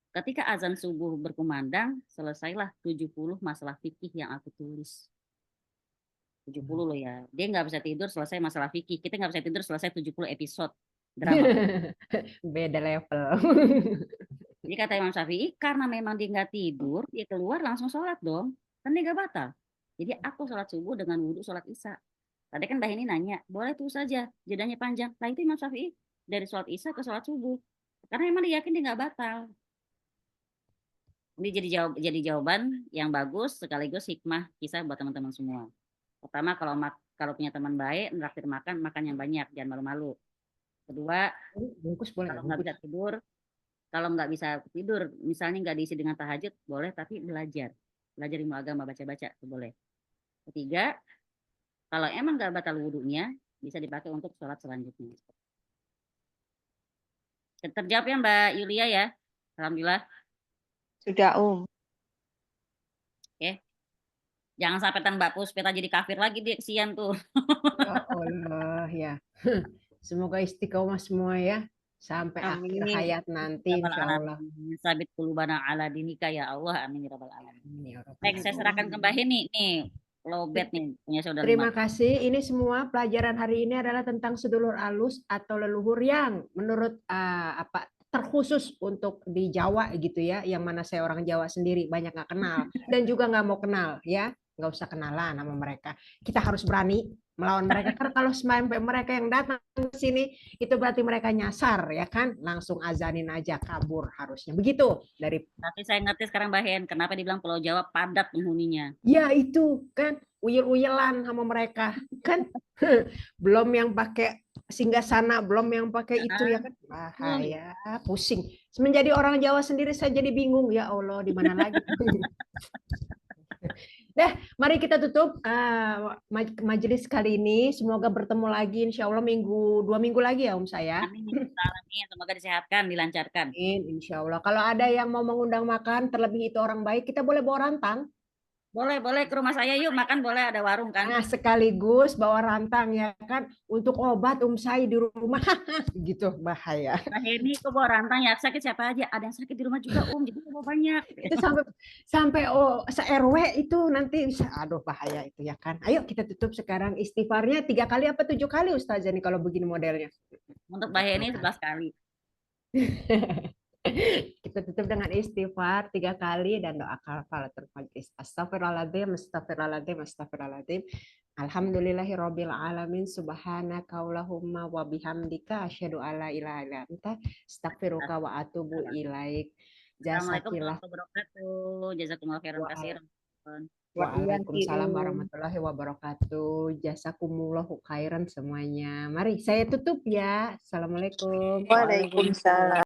Ketika azan subuh berkumandang, selesailah 70 masalah fikih yang aku tulis. 70 loh ya. Dia nggak bisa tidur selesai masalah fikih. Kita nggak bisa tidur selesai 70 episode drama.
Beda level.
Jadi kata Imam Syafi'i, karena memang dia nggak tidur, dia keluar langsung sholat dong. Kan dia nggak batal. Jadi aku sholat subuh dengan wudhu sholat isya. Tadi kan Mbak Heni nanya, boleh tuh saja, jedanya panjang. Lah itu Imam Syafi'i dari sholat isya ke sholat subuh. Karena memang dia yakin dia nggak batal. Ini jadi jawaban yang bagus sekaligus hikmah kisah buat teman-teman semua. Pertama, kalau punya teman baik, traktir makan yang banyak, jangan malu-malu. Kedua,
Bungkus boleh.
kalau nggak bisa tidur, misalnya nggak diisi dengan tahajud, boleh, tapi belajar ilmu agama, baca-baca, boleh. Ketiga, kalau emang nggak batal wudhunya, bisa dipakai untuk sholat selanjutnya. Terjawab ya Mbak Yulia ya, alhamdulillah.
Sudah,
Oke. Jangan sampai Mbak Puspita jadi kafir lagi, dia kesian tuh.
Ya Allah ya. Semoga istiqomah semua ya sampai akhir hayat nanti insya Allah.
Sabit qulubana ala dinika ya Allah, amin ya rabbal alamin. Next saya serahkan ke Mbak Heni nih. Lobet nih punya saudara.
Terima kasih. Ini semua pelajaran hari ini adalah tentang sedulur alus atau leluhur yang menurut terkhusus untuk di Jawa gitu ya, yang mana saya orang Jawa sendiri banyak nggak kenal dan juga nggak mau kenal ya, nggak usah kenalan sama mereka. Kita harus berani melawan mereka karena kalau sampai mereka yang datang ke sini itu berarti mereka nyasar ya kan, langsung azanin aja kabur harusnya begitu.
Tapi saya ngerti sekarang Mbak Hen, kenapa dibilang Pulau Jawa padat penghuninya.
Ya itu kan uyel-uyelan sama mereka kan. Belum yang pakai singgasana, belum yang pakai itu ya kan, bahaya, pusing. Menjadi orang Jawa sendiri saya jadi bingung, ya Allah di mana lagi. Dah, mari kita tutup majelis kali ini. Semoga bertemu lagi insya Allah 2 minggu lagi ya saya.
Amin. Semoga disehatkan, dilancarkan.
Insya Allah. Kalau ada yang mau mengundang makan, terlebih itu orang baik, kita boleh bawa rantang.
Boleh ke rumah saya yuk makan, boleh, ada warung kan.
Nah, sekaligus bawa rantang ya kan untuk obat saya di rumah gitu, bahaya.
Mbak Heni kok bawa rantang ya, sakit siapa aja, ada yang sakit di rumah juga jadi bawa banyak.
Itu sampai se-RW itu nanti bisa, aduh bahaya itu ya kan. Ayo kita tutup sekarang, istighfarnya 3 kali apa 7 kali Ustazah nih kalau begini modelnya.
Untuk Mbak Heni 11 kali.
Kita tutup dengan istighfar 3 kali dan doa kafaratul majlis. Astagfirullahaladzim, astagfirullahaladzim, astagfirullahaladzim. Alhamdulillahirabbil alamin, subhanaka allahumma wa bihamdika asyhadu alla ilaha illa anta astaghfiruka wa atubu ilaik.
Assalamualaikum warahmatullahi wabarakatuh. Jazakumullah khairan katsiran.
Waalaikumsalam warahmatullahi wabarakatuh. Jazakumullahu khairan semuanya. Mari saya tutup ya. Assalamualaikum.
Waalaikumsalam.